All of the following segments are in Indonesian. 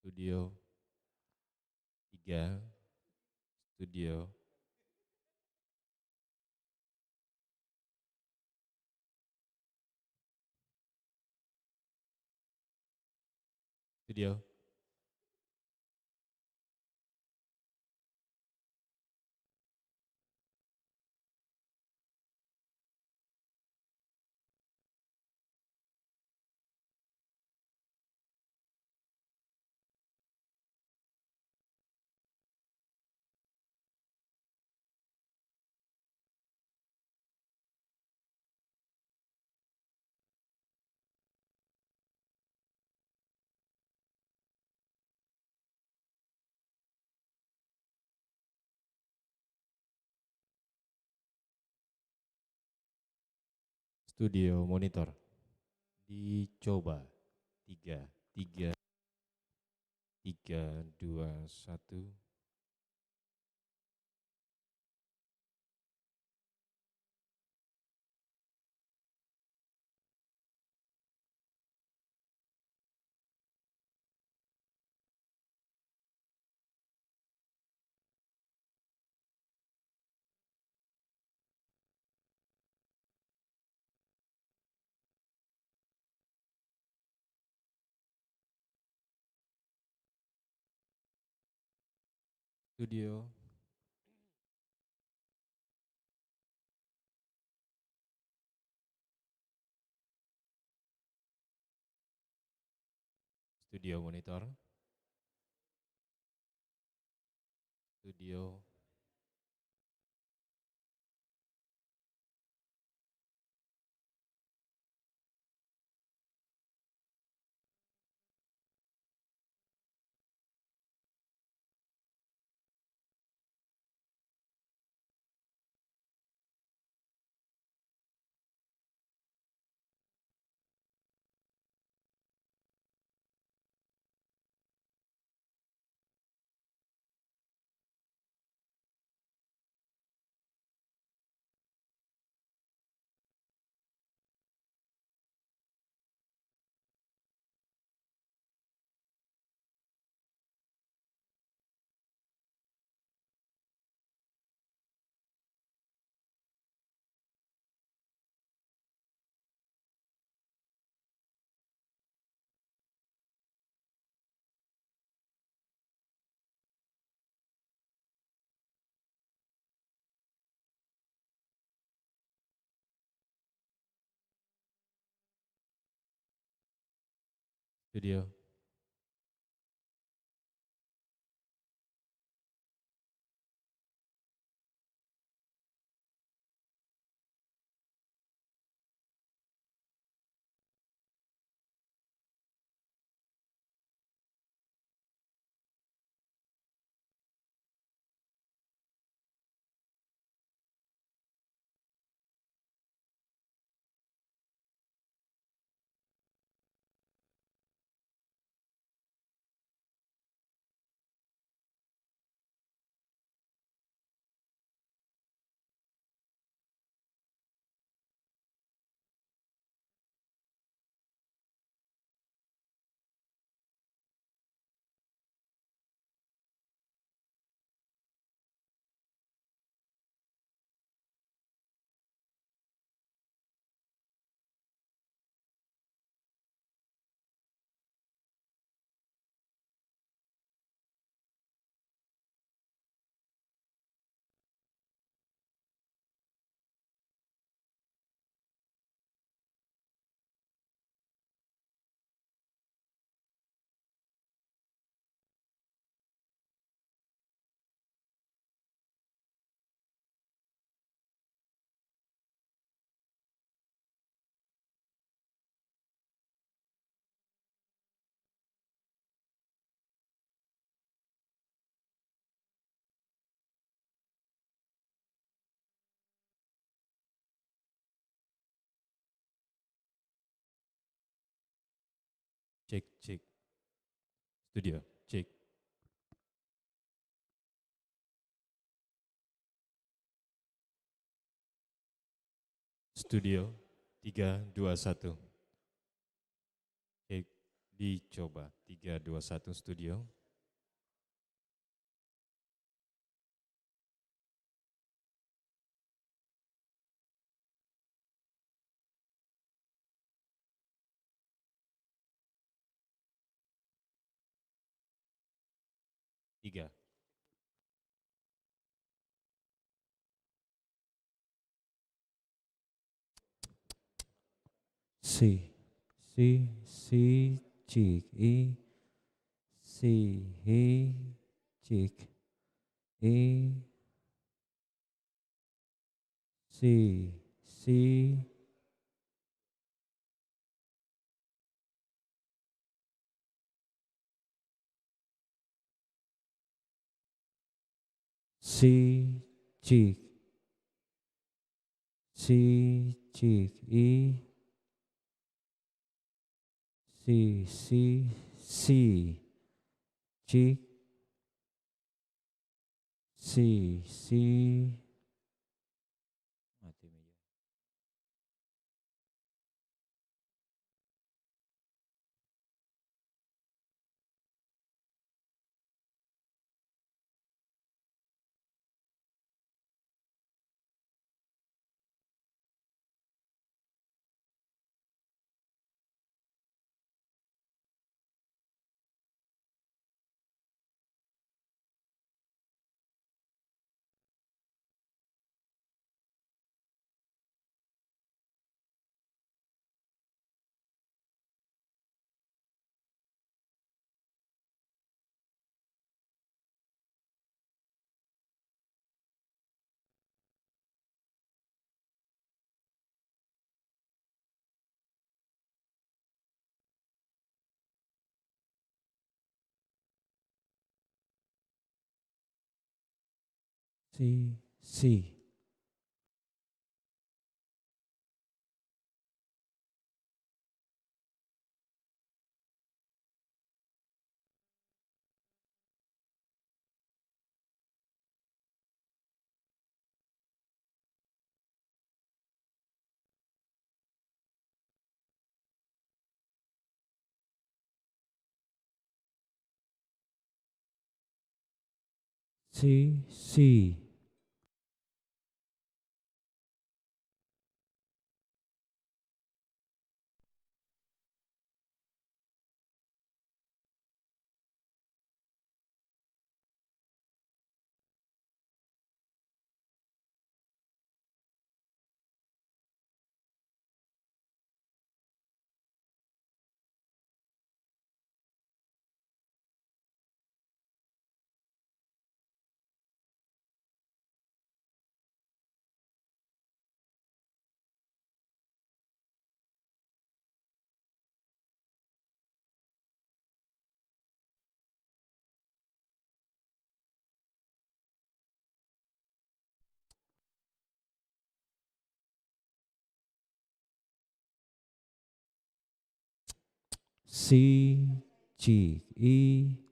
Studio 3, studio. Studio. Studio monitor. Dicoba. 3, 3, 3, 2, 1. Studio. Studio monitor. Studio. Studio. Cek, cek. Studio, cek. Studio 3, 2, 1. Cek Dicoba. 3, 2, 1 studio. Tiga. C, C, C, cik, E, C, E, cik, E, C, C, C, cik, C, cik, E, C, C, C, cik, C, C, mati meja. C, C. C, C. C, cik, E,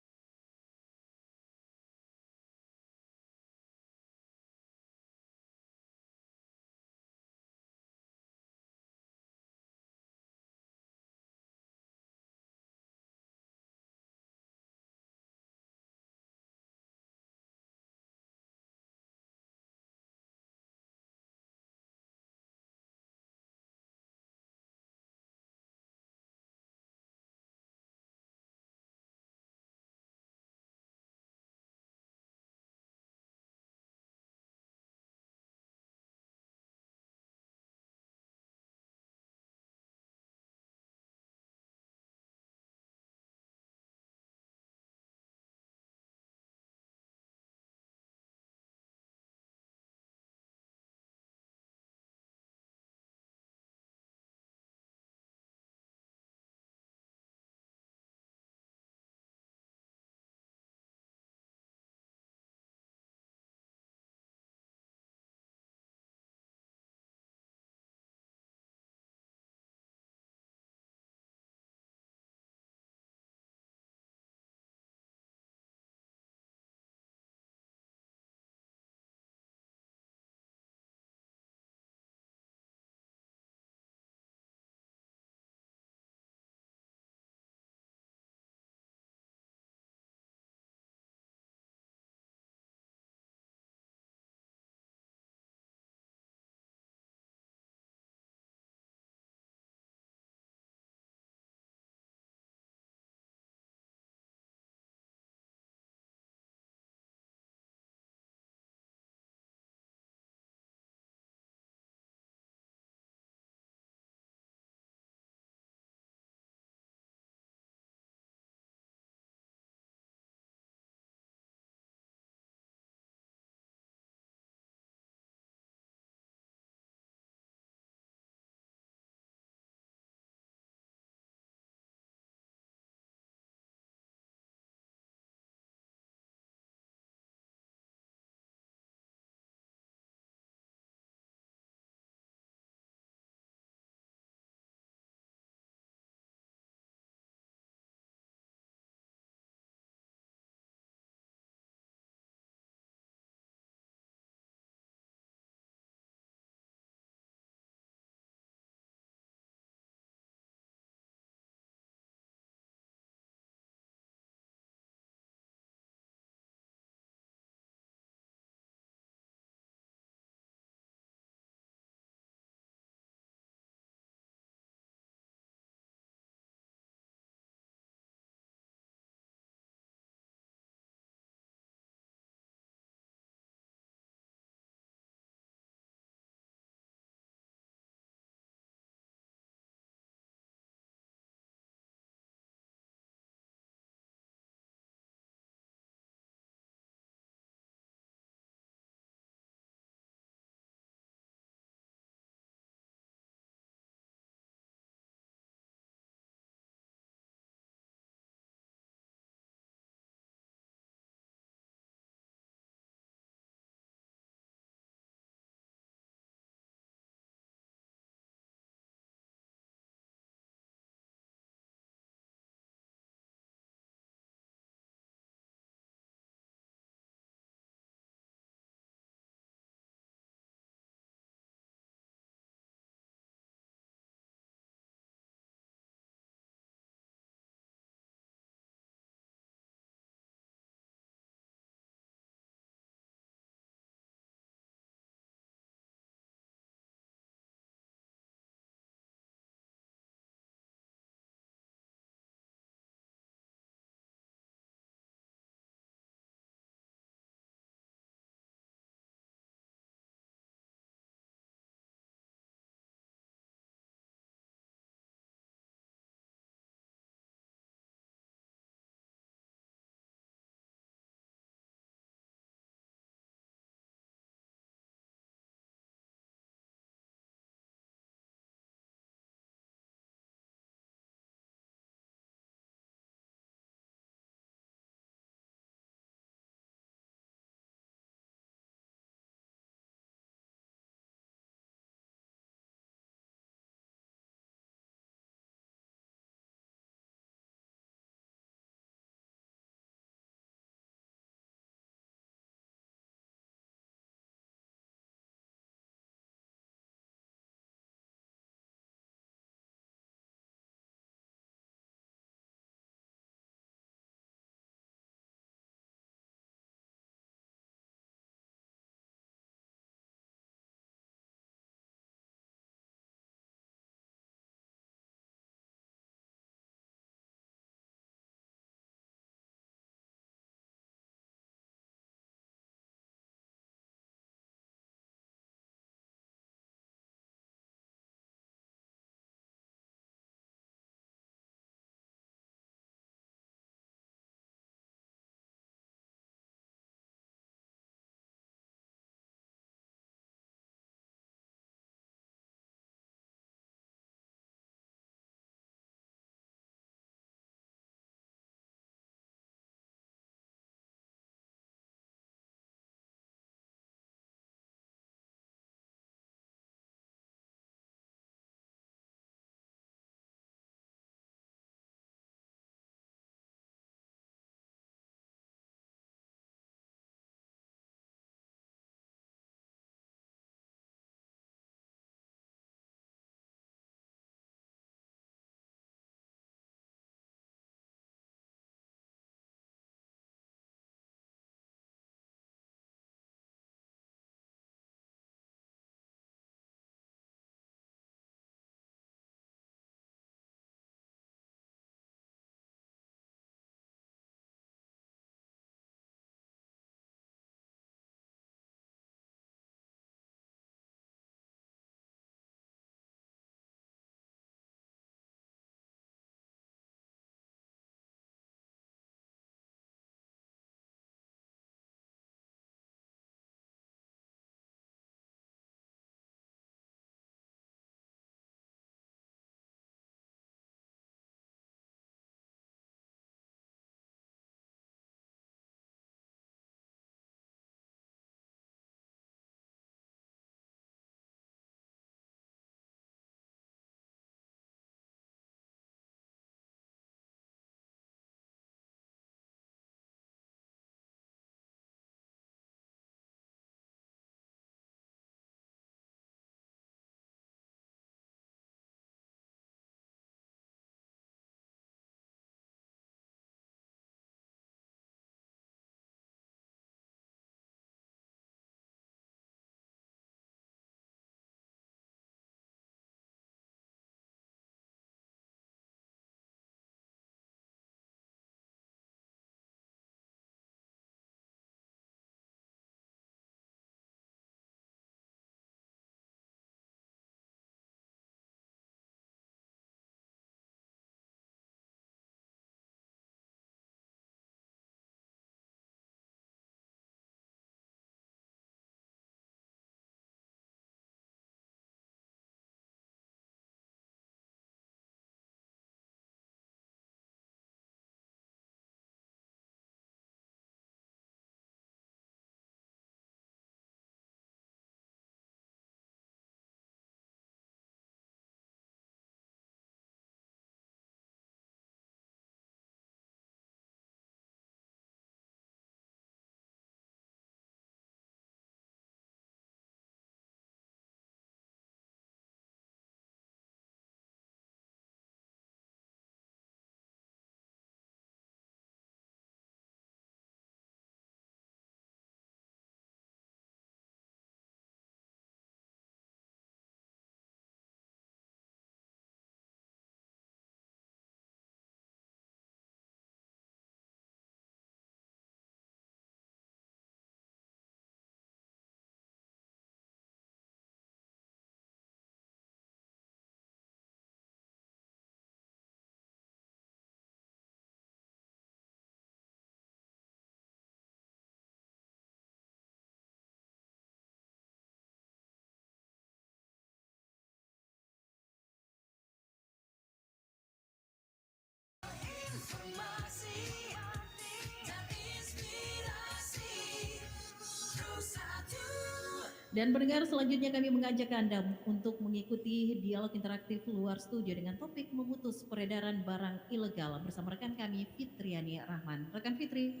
Dan pendengar selanjutnya kami mengajak Anda untuk mengikuti dialog interaktif luar studio dengan topik memutus peredaran barang ilegal bersama rekan kami Fitriani Rahman. Rekan Fitri.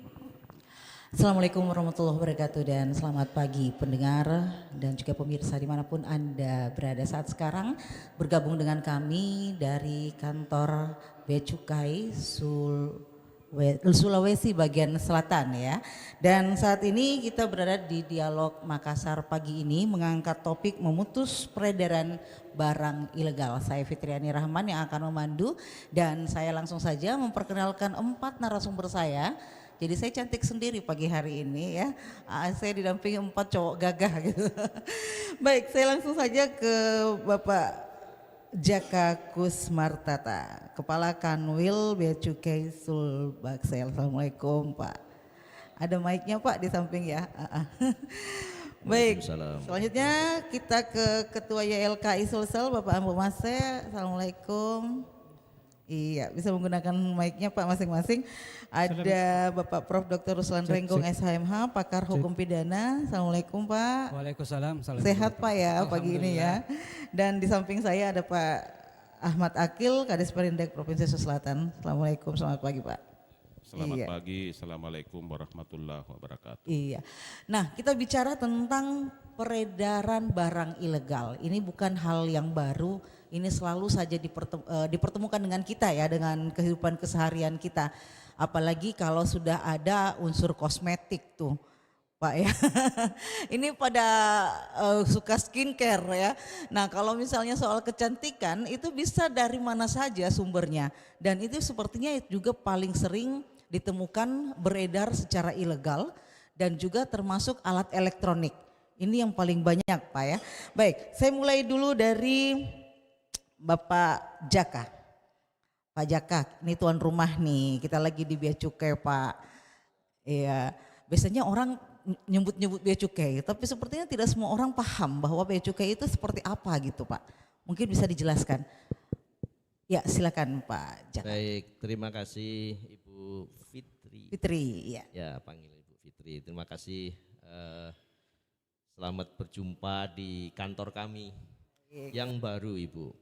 Assalamualaikum warahmatullahi wabarakatuh dan selamat pagi pendengar dan juga pemirsa dimanapun Anda berada saat sekarang bergabung dengan kami dari kantor Bea Cukai Sulawesi bagian selatan ya. Dan saat ini kita berada di Dialog Makassar pagi ini mengangkat topik memutus peredaran barang ilegal. Saya Fitriani Rahman yang akan memandu dan saya langsung saja memperkenalkan 4 narasumber saya. Jadi saya cantik sendiri pagi hari ini ya. Saya didampingi 4 cowok gagah gitu. Baik, saya langsung saja ke Bapak Jaka Kusmartata, Kepala Kanwil Bea Cukai Sulbaksel. Assalamualaikum Pak. Ada mic-nya Pak di samping ya. Baik, selanjutnya kita ke Ketua YLKI Sulsel Bapak Ambo Mase. Assalamualaikum. Iya, bisa menggunakan mic-nya Pak masing-masing. Ada Bapak Prof. Dr. Ruslan Renggong SHMH, pakar hukum pidana. Assalamualaikum Pak. Waalaikumsalam. Sehat Pak ya pagi ini ya. Dan di samping saya ada Pak Ahmad Akil, Kadis Perindak Provinsi Sulawesi Selatan. Assalamualaikum, selamat pagi Pak. Selamat pagi, Assalamualaikum warahmatullahi wabarakatuh. Iya, nah kita bicara tentang peredaran barang ilegal. Ini bukan hal yang baru, ini selalu saja dipertemukan dengan kita ya, dengan kehidupan keseharian kita. Apalagi kalau sudah ada unsur kosmetik tuh Pak ya. Ini pada suka skincare ya. Nah kalau misalnya soal kecantikan itu bisa dari mana saja sumbernya. Dan itu sepertinya juga paling sering ditemukan beredar secara ilegal dan juga termasuk alat elektronik. Ini yang paling banyak Pak ya. Baik, saya mulai dulu dari Bapak Jaka. Pak Jaka, ini tuan rumah nih, kita lagi di Bea Cukai Pak. Iya, biasanya orang nyebut-nyebut Bea Cukai, tapi sepertinya tidak semua orang paham bahwa Bea Cukai itu seperti apa gitu Pak. Mungkin bisa dijelaskan. Ya silakan Pak Jaka. Baik, terima kasih Ibu Fitri. Fitri, ya. Ya, panggil Ibu Fitri. Terima kasih. Selamat berjumpa di kantor kami yang baru Ibu.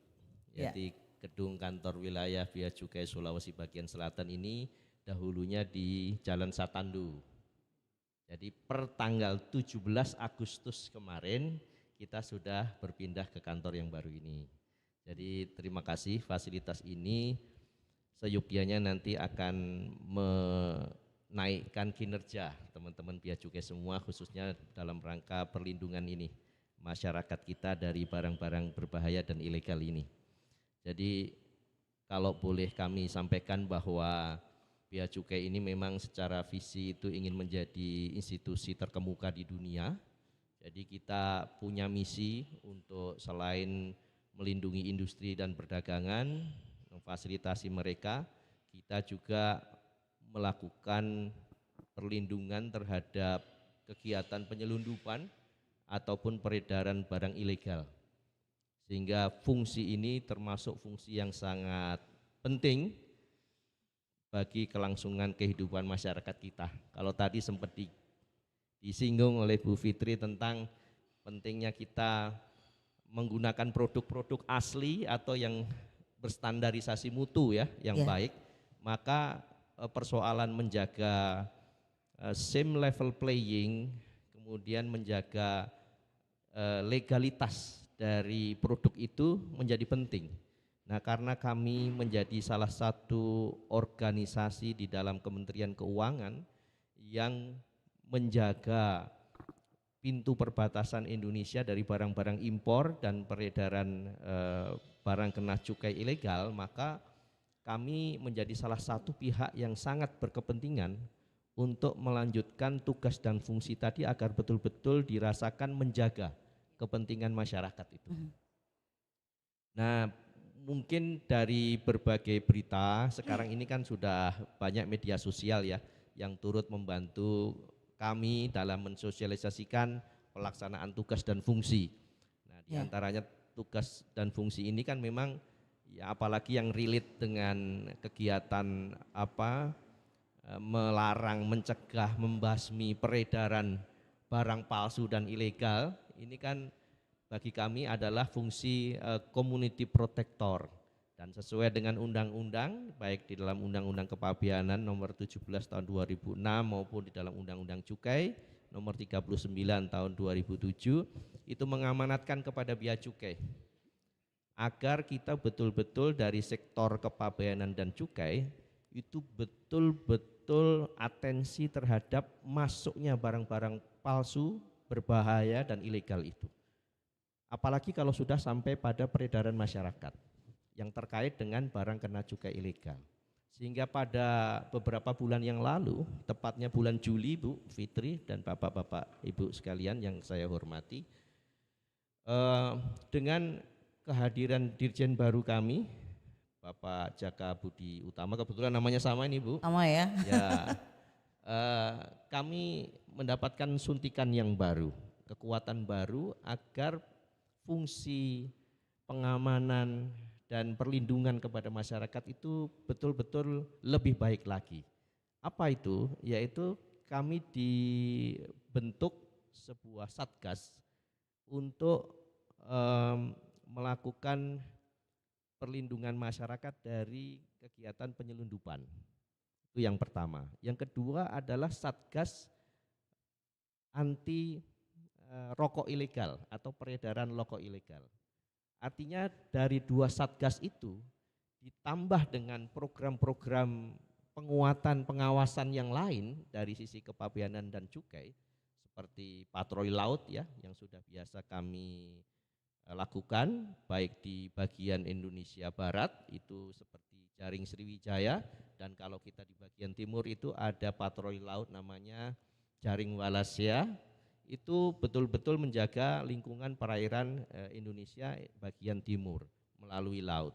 Jadi gedung kantor wilayah Bea Cukai Sulawesi bagian selatan ini dahulunya di Jalan Satandu. Jadi per tanggal 17 Agustus kemarin kita sudah berpindah ke kantor yang baru ini. Jadi terima kasih, fasilitas ini seyogyanya nanti akan menaikkan kinerja teman-teman Bea Cukai semua, khususnya dalam rangka perlindungan ini masyarakat kita dari barang-barang berbahaya dan ilegal ini. Jadi kalau boleh kami sampaikan bahwa Bea Cukai ini memang secara visi itu ingin menjadi institusi terkemuka di dunia. Jadi kita punya misi untuk selain melindungi industri dan perdagangan, memfasilitasi mereka, kita juga melakukan perlindungan terhadap kegiatan penyelundupan ataupun peredaran barang ilegal. Sehingga fungsi ini termasuk fungsi yang sangat penting bagi kelangsungan kehidupan masyarakat kita. Kalau tadi sempat disinggung oleh Bu Fitri tentang pentingnya kita menggunakan produk-produk asli atau yang berstandarisasi mutu ya, yang baik, maka persoalan menjaga same level playing, kemudian menjaga legalitas dari produk itu menjadi penting. Nah, karena kami menjadi salah satu organisasi di dalam Kementerian Keuangan yang menjaga pintu perbatasan Indonesia dari barang-barang impor dan peredaran barang kena cukai ilegal, maka kami menjadi salah satu pihak yang sangat berkepentingan untuk melanjutkan tugas dan fungsi tadi agar betul-betul dirasakan menjaga kepentingan masyarakat itu. Nah, mungkin dari berbagai berita sekarang ini kan sudah banyak media sosial ya yang turut membantu kami dalam mensosialisasikan pelaksanaan tugas dan fungsi. Nah, di antaranya tugas dan fungsi ini kan memang ya apalagi yang relate dengan kegiatan melarang, mencegah, membasmi peredaran barang palsu dan ilegal, ini kan bagi kami adalah fungsi community protector dan sesuai dengan undang-undang baik di dalam Undang-Undang Kepabeanan nomor 17 tahun 2006 maupun di dalam Undang-Undang Cukai nomor 39 tahun 2007 itu mengamanatkan kepada Bea Cukai agar kita betul-betul dari sektor kepabeanan dan cukai itu betul-betul atensi terhadap masuknya barang-barang palsu, berbahaya dan ilegal itu. Apalagi kalau sudah sampai pada peredaran masyarakat yang terkait dengan barang kena cukai ilegal. Sehingga pada beberapa bulan yang lalu, tepatnya bulan Juli Bu Fitri dan Bapak-Bapak Ibu sekalian yang saya hormati, dengan kehadiran Dirjen baru kami, Bapak Jaka Budi Utama, kebetulan namanya sama ini Bu. Sama ya. Ya, kami mendapatkan suntikan yang baru, kekuatan baru agar fungsi pengamanan dan perlindungan kepada masyarakat itu betul-betul lebih baik lagi. Apa itu? Yaitu kami dibentuk sebuah satgas untuk melakukan perlindungan masyarakat dari kegiatan penyelundupan. Itu yang pertama. Yang kedua adalah Satgas anti rokok ilegal atau peredaran rokok ilegal. Artinya dari dua satgas itu ditambah dengan program-program penguatan pengawasan yang lain dari sisi kepabeanan dan cukai seperti patroli laut ya yang sudah biasa kami lakukan baik di bagian Indonesia Barat itu seperti Jaring Sriwijaya dan kalau kita di bagian timur itu ada patroli laut namanya Jaring Wallacea itu betul-betul menjaga lingkungan perairan Indonesia bagian timur melalui laut.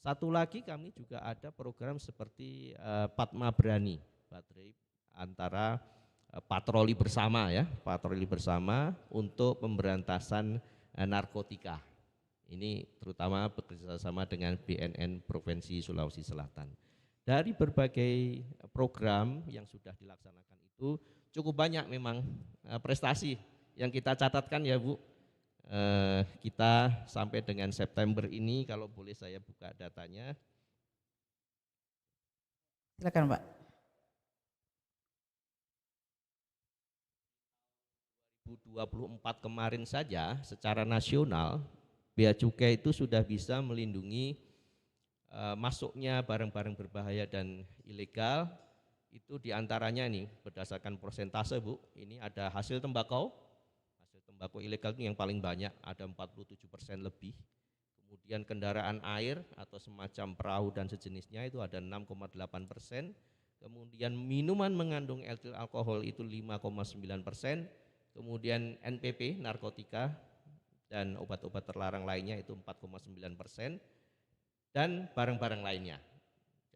Satu lagi kami juga ada program seperti Padma Brani, baterai antara patroli bersama ya, patroli bersama untuk pemberantasan narkotika. Ini terutama bekerjasama dengan BNN Provinsi Sulawesi Selatan. Dari berbagai program yang sudah dilaksanakan itu cukup banyak memang prestasi yang kita catatkan ya Bu. Kita sampai dengan September ini kalau boleh saya buka datanya. Silakan Pak. 2024 kemarin saja secara nasional Bea Cukai itu sudah bisa melindungi masuknya barang-barang berbahaya dan ilegal itu diantaranya nih berdasarkan persentase Bu, ini ada hasil tembakau ilegal itu yang paling banyak ada 47% lebih, kemudian kendaraan air atau semacam perahu dan sejenisnya itu ada 6,8%, kemudian minuman mengandung etil alkohol itu 5,9%, kemudian NPP narkotika dan obat-obat terlarang lainnya itu 4,9% dan barang-barang lainnya.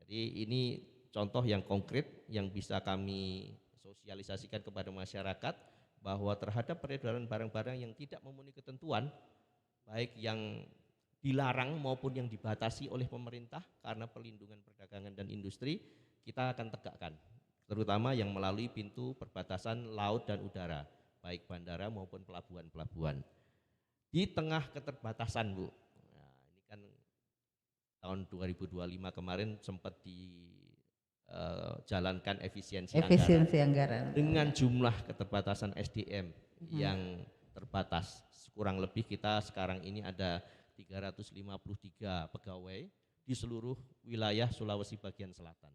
Jadi ini contoh yang konkret yang bisa kami sosialisasikan kepada masyarakat bahwa terhadap peredaran barang-barang yang tidak memenuhi ketentuan baik yang dilarang maupun yang dibatasi oleh pemerintah karena perlindungan perdagangan dan industri kita akan tegakkan terutama yang melalui pintu perbatasan laut dan udara baik bandara maupun pelabuhan-pelabuhan. Di tengah keterbatasan Bu, nah, ini kan tahun 2025 kemarin sempat dijalankan efisiensi anggaran dengan jumlah keterbatasan SDM yang terbatas. Kurang lebih kita sekarang ini ada 353 pegawai di seluruh wilayah Sulawesi bagian selatan.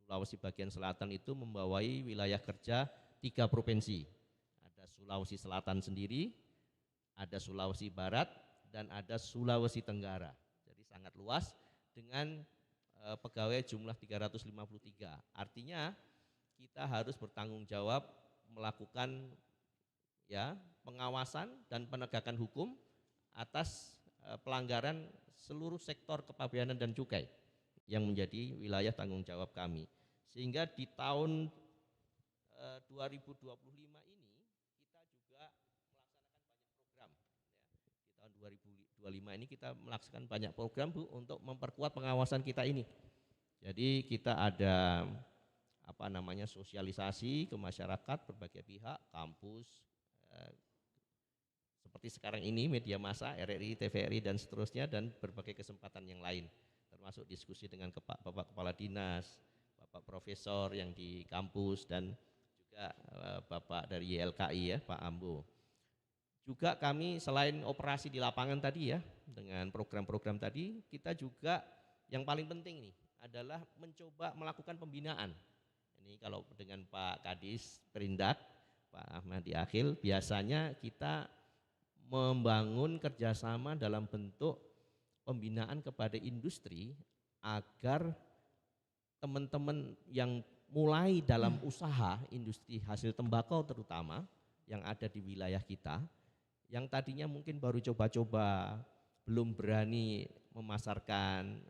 Sulawesi bagian selatan itu membawai wilayah kerja 3 provinsi. Ada Sulawesi Selatan sendiri, ada Sulawesi Barat, dan ada Sulawesi Tenggara. Jadi sangat luas dengan pegawai jumlah 353. Artinya kita harus bertanggung jawab melakukan ya pengawasan dan penegakan hukum atas pelanggaran seluruh sektor kepabeanan dan cukai yang menjadi wilayah tanggung jawab kami. Sehingga di tahun 2025 ini kita juga melaksanakan banyak program. Ya, di tahun 2025 ini kita melaksanakan banyak program Bu untuk memperkuat pengawasan kita ini. Jadi kita ada sosialisasi ke masyarakat berbagai pihak, kampus, seperti sekarang ini media massa, RRI, TVRI dan seterusnya, dan berbagai kesempatan yang lain, termasuk diskusi dengan Bapak Kepala Dinas, Bapak Profesor yang di kampus, dan juga Bapak dari YLKI ya, Pak Ambo. Juga kami selain operasi di lapangan tadi ya, dengan program-program tadi, kita juga yang paling penting nih adalah mencoba melakukan pembinaan. Ini kalau dengan Pak Kadis Perindak, Pak Ahmadi Akhil, biasanya kita membangun kerjasama dalam bentuk pembinaan kepada industri agar teman-teman yang mulai dalam usaha industri hasil tembakau terutama yang ada di wilayah kita, yang tadinya mungkin baru coba-coba, belum berani memasarkan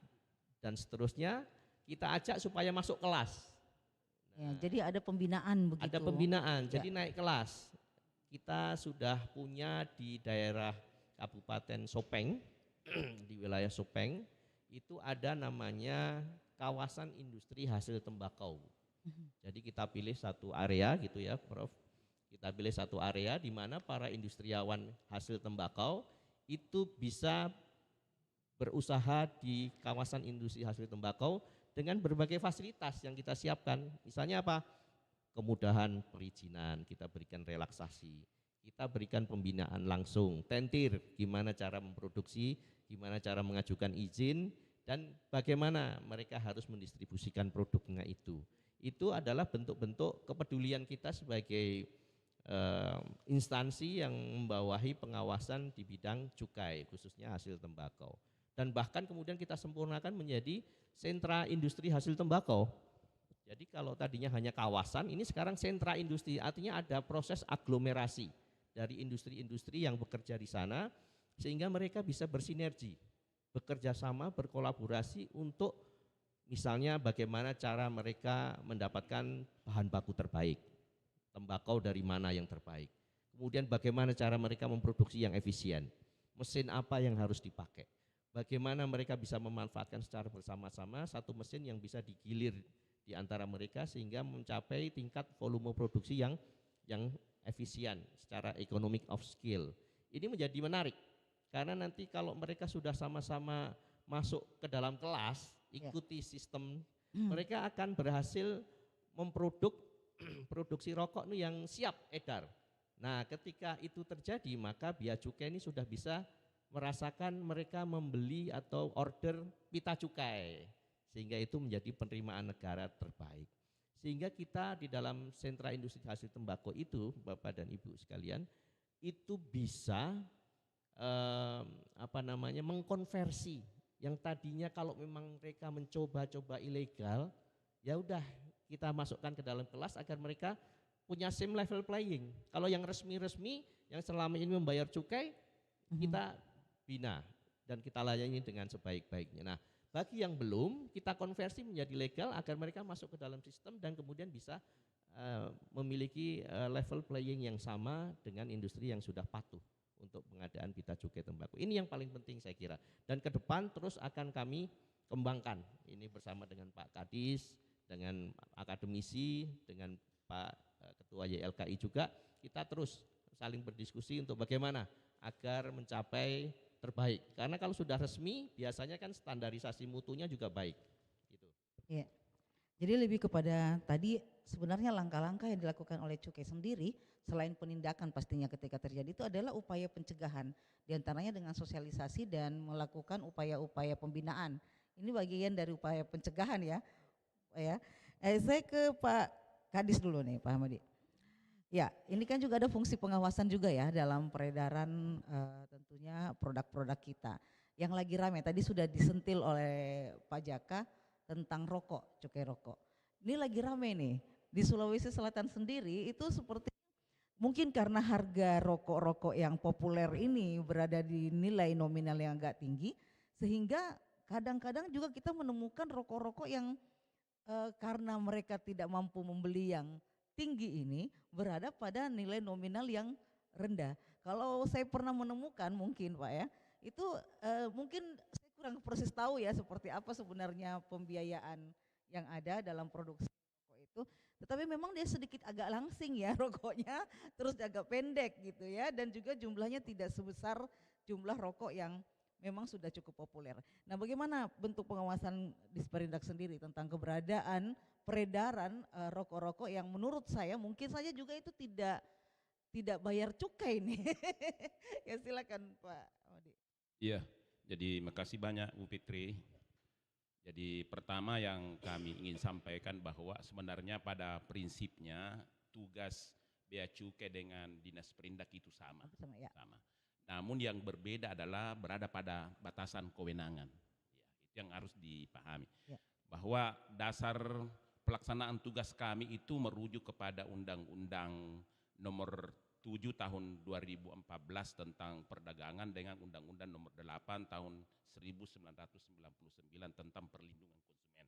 dan seterusnya, kita ajak supaya masuk kelas. Ya, jadi ada pembinaan begitu. Ada pembinaan, Ya. jadi naik kelas. Kita sudah punya di daerah Kabupaten Sopeng, di wilayah Sopeng, itu ada namanya kawasan industri hasil tembakau. Jadi kita pilih satu area gitu ya Prof. Kita pilih satu area di mana para industriawan hasil tembakau itu bisa berusaha di kawasan industri hasil tembakau dengan berbagai fasilitas yang kita siapkan. Misalnya apa? Kemudahan perizinan, kita berikan relaksasi, kita berikan pembinaan langsung, tentir, gimana cara memproduksi, gimana cara mengajukan izin, dan bagaimana mereka harus mendistribusikan produknya itu. Itu adalah bentuk-bentuk kepedulian kita sebagai instansi yang membawahi pengawasan di bidang cukai, khususnya hasil tembakau. Dan bahkan kemudian kita sempurnakan menjadi sentra industri hasil tembakau. Jadi kalau tadinya hanya kawasan, ini sekarang sentra industri, artinya ada proses aglomerasi dari industri-industri yang bekerja di sana, sehingga mereka bisa bersinergi, bekerja sama, berkolaborasi untuk misalnya bagaimana cara mereka mendapatkan bahan baku terbaik, tembakau dari mana yang terbaik, kemudian bagaimana cara mereka memproduksi yang efisien, mesin apa yang harus dipakai, bagaimana mereka bisa memanfaatkan secara bersama-sama satu mesin yang bisa digilir di antara mereka sehingga mencapai tingkat volume produksi yang efisien secara economic of scale. Ini menjadi menarik karena nanti kalau mereka sudah sama-sama masuk ke dalam kelas, ikuti sistem, mereka akan berhasil produksi rokok yang siap edar. Nah, ketika itu terjadi, maka Bea Cukai ini sudah bisa merasakan mereka membeli atau order pita cukai, sehingga itu menjadi penerimaan negara terbaik. Sehingga kita di dalam sentra industri hasil tembakau itu, Bapak dan Ibu sekalian, itu bisa mengkonversi yang tadinya kalau memang mereka mencoba-coba ilegal, ya udah kita masukkan ke dalam kelas agar mereka punya same level playing. Kalau yang resmi-resmi yang selama ini membayar cukai, kita bina dan kita layani dengan sebaik-baiknya. Nah, bagi yang belum, kita konversi menjadi legal agar mereka masuk ke dalam sistem dan kemudian bisa memiliki level playing yang sama dengan industri yang sudah patuh untuk pengadaan pita cukai tembakau. Ini yang paling penting saya kira. Dan ke depan terus akan kami kembangkan. Ini bersama dengan Pak Kadis, dengan akademisi, dengan Pak Ketua YLKI juga, kita terus saling berdiskusi untuk bagaimana agar mencapai terbaik. Karena kalau sudah resmi, biasanya kan standarisasi mutunya juga baik. Gitu. Ya. Jadi lebih kepada tadi sebenarnya langkah-langkah yang dilakukan oleh Cukai sendiri selain penindakan pastinya ketika terjadi itu adalah upaya pencegahan, diantaranya dengan sosialisasi dan melakukan upaya-upaya pembinaan. Ini bagian dari upaya pencegahan ya. Saya ke Pak Kadis dulu nih, Pak Ahmadi. Ya, ini kan juga ada fungsi pengawasan juga ya dalam peredaran tentunya produk-produk kita. Yang lagi ramai tadi sudah disentil oleh Pak Jaka tentang rokok, cukai rokok. Ini lagi ramai nih, di Sulawesi Selatan sendiri itu seperti mungkin karena harga rokok-rokok yang populer ini berada di nilai nominal yang agak tinggi, sehingga kadang-kadang juga kita menemukan rokok-rokok yang karena mereka tidak mampu membeli yang tinggi ini berada pada nilai nominal yang rendah. Kalau saya pernah menemukan mungkin Pak ya, itu mungkin saya kurang persis tahu ya seperti apa sebenarnya pembiayaan yang ada dalam produksi rokok itu. Tetapi memang dia sedikit agak langsing ya rokoknya, terus agak pendek gitu ya, dan juga jumlahnya tidak sebesar jumlah rokok yang memang sudah cukup populer. Nah, bagaimana bentuk pengawasan Disperindak sendiri tentang keberadaan peredaran rokok-rokok yang menurut saya mungkin saja juga itu tidak bayar cukai nih. Ya silakan Pak Madi. Iya, jadi makasih banyak Bu Fitri. Jadi pertama yang kami ingin sampaikan bahwa sebenarnya pada prinsipnya tugas Bea Cukai dengan Dinas Perindak itu sama. Ya. Sama. Namun yang berbeda adalah berada pada batasan kewenangan. Ya, itu yang harus dipahami. Ya. Bahwa dasar pelaksanaan tugas kami itu merujuk kepada Undang-Undang Nomor 7 tahun 2014 tentang perdagangan dengan Undang-Undang Nomor 8 tahun 1999 tentang perlindungan konsumen.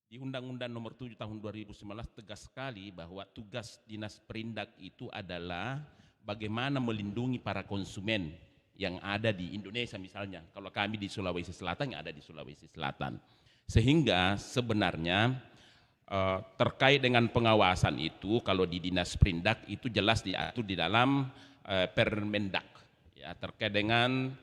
Di Undang-Undang Nomor 7 tahun 2019 tegas sekali bahwa tugas Dinas Perindak itu adalah bagaimana melindungi para konsumen yang ada di Indonesia misalnya. Kalau kami di Sulawesi Selatan, yang ada di Sulawesi Selatan. Sehingga sebenarnya terkait dengan pengawasan itu, kalau di Dinas Perindak itu jelas diatur di dalam Permendak, ya, terkait dengan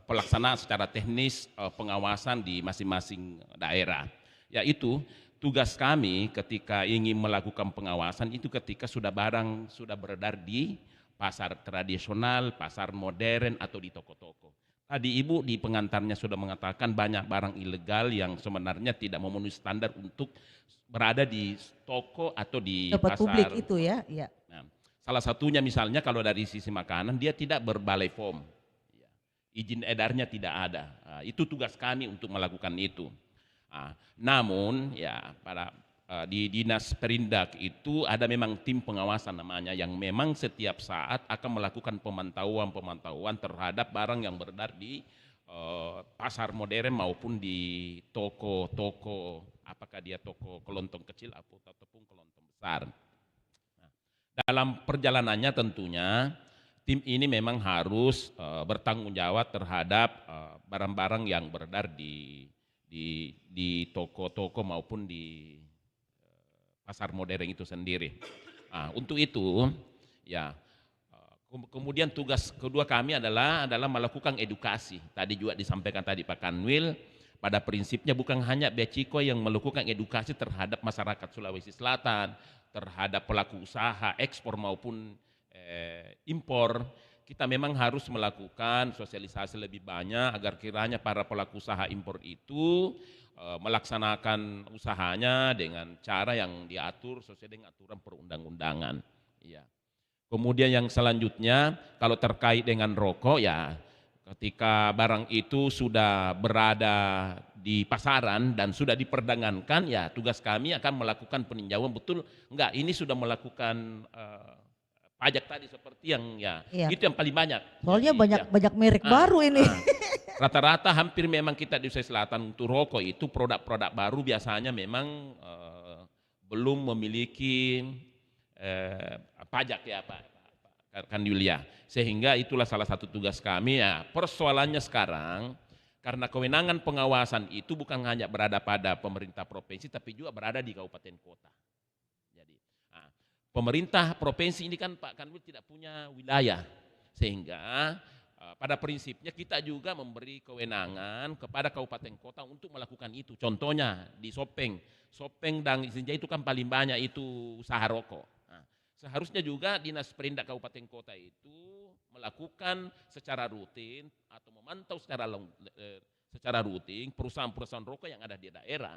pelaksanaan secara teknis pengawasan di masing-masing daerah. Yaitu tugas kami ketika ingin melakukan pengawasan itu ketika barang sudah beredar di pasar tradisional, pasar modern atau di toko-toko. Tadi Ibu di pengantarnya sudah mengatakan banyak barang ilegal yang sebenarnya tidak memenuhi standar untuk berada di toko atau di Tempat pasar publik itu ya. Nah, salah satunya misalnya kalau dari sisi makanan dia tidak berbalai form, izin edarnya tidak ada. Nah, itu tugas kami untuk melakukan itu. Nah, namun ya di Dinas Perindak itu ada memang tim pengawasan namanya yang memang setiap saat akan melakukan pemantauan terhadap barang yang beredar di pasar modern maupun di toko-toko, apakah dia toko kelontong kecil ataupun kelontong besar. Nah, dalam perjalanannya tentunya tim ini memang harus bertanggung jawab terhadap barang-barang yang beredar di toko-toko maupun di pasar modern itu sendiri. Nah, untuk itu ya kemudian tugas kedua kami adalah melakukan edukasi. Tadi juga disampaikan tadi Pak Kanwil, pada prinsipnya bukan hanya Bea Cukai yang melakukan edukasi terhadap masyarakat Sulawesi Selatan, terhadap pelaku usaha ekspor maupun impor. Kita memang harus melakukan sosialisasi lebih banyak agar kiranya para pelaku usaha impor itu melaksanakan usahanya dengan cara yang diatur sesuai dengan aturan perundang-undangan. Ya. Kemudian yang selanjutnya kalau terkait dengan rokok ya ketika barang itu sudah berada di pasaran dan sudah diperdagangkan ya tugas kami akan melakukan peninjauan betul enggak ini sudah melakukan pajak tadi seperti yang itu yang paling banyak. Soalnya jadi, banyak merek baru ini. Rata-rata hampir memang kita di Sulawesi Selatan untuk rokok itu produk-produk baru biasanya memang belum memiliki pajak ya Pak Kandulia. Sehingga itulah salah satu tugas kami ya. Persoalannya sekarang karena kewenangan pengawasan itu bukan hanya berada pada pemerintah provinsi tapi juga berada di kabupaten kota. Jadi pemerintah provinsi ini kan Pak Kanwil tidak punya wilayah sehingga pada prinsipnya kita juga memberi kewenangan kepada kabupaten kota untuk melakukan itu. Contohnya di Sopeng dan Sinjai itu kan paling banyak itu usaha rokok. Nah, seharusnya juga Dinas Perindak Kabupaten Kota itu melakukan secara rutin atau memantau secara rutin perusahaan-perusahaan rokok yang ada di daerah.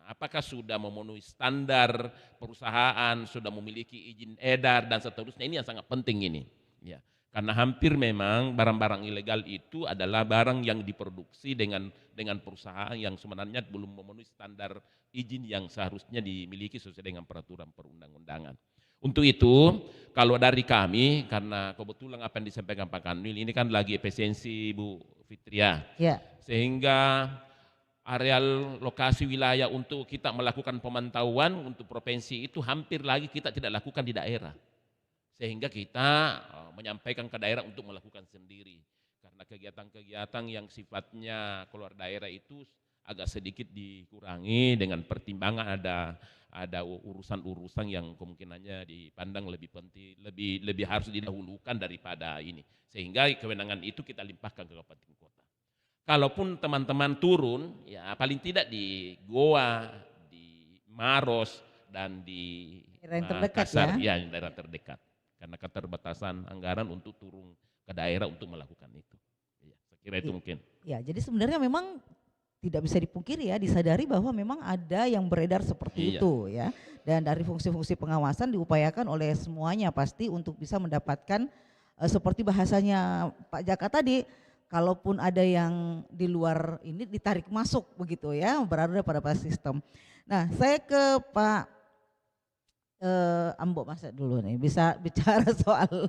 Apakah sudah memenuhi standar perusahaan, sudah memiliki izin edar dan seterusnya, ini yang sangat penting ini. Ya, karena hampir memang barang-barang ilegal itu adalah barang yang diproduksi dengan perusahaan yang sebenarnya belum memenuhi standar izin yang seharusnya dimiliki sesuai dengan peraturan perundang-undangan. Untuk itu, kalau dari kami, karena kebetulan apa yang disampaikan Pak Kanwil, ini kan lagi efisiensi Bu Fitria, sehingga areal lokasi wilayah untuk kita melakukan pemantauan untuk provinsi itu hampir lagi kita tidak lakukan di daerah. Sehingga kita menyampaikan ke daerah untuk melakukan sendiri. Karena kegiatan-kegiatan yang sifatnya keluar daerah itu agak sedikit dikurangi dengan pertimbangan ada urusan-urusan yang kemungkinannya dipandang lebih penting, lebih harus didahulukan daripada ini. Sehingga kewenangan itu kita limpahkan ke Kabupaten Kota. Kalaupun teman-teman turun, ya paling tidak di Goa, di Maros, dan di Daerah yang terdekat Makassar, ya. ya daerah terdekat. Karena keterbatasan anggaran untuk turun ke daerah untuk melakukan itu. Ya, saya kira itu mungkin. Ya, jadi sebenarnya memang tidak bisa dipungkiri ya, disadari bahwa memang ada yang beredar seperti Iya. itu ya. Dan dari fungsi-fungsi pengawasan diupayakan oleh semuanya pasti untuk bisa mendapatkan seperti bahasanya Pak Jaka tadi, kalaupun ada yang di luar ini ditarik masuk begitu ya, berada pada sistem. Nah, saya ke Pak Ambo Masa dulu nih, bisa bicara soal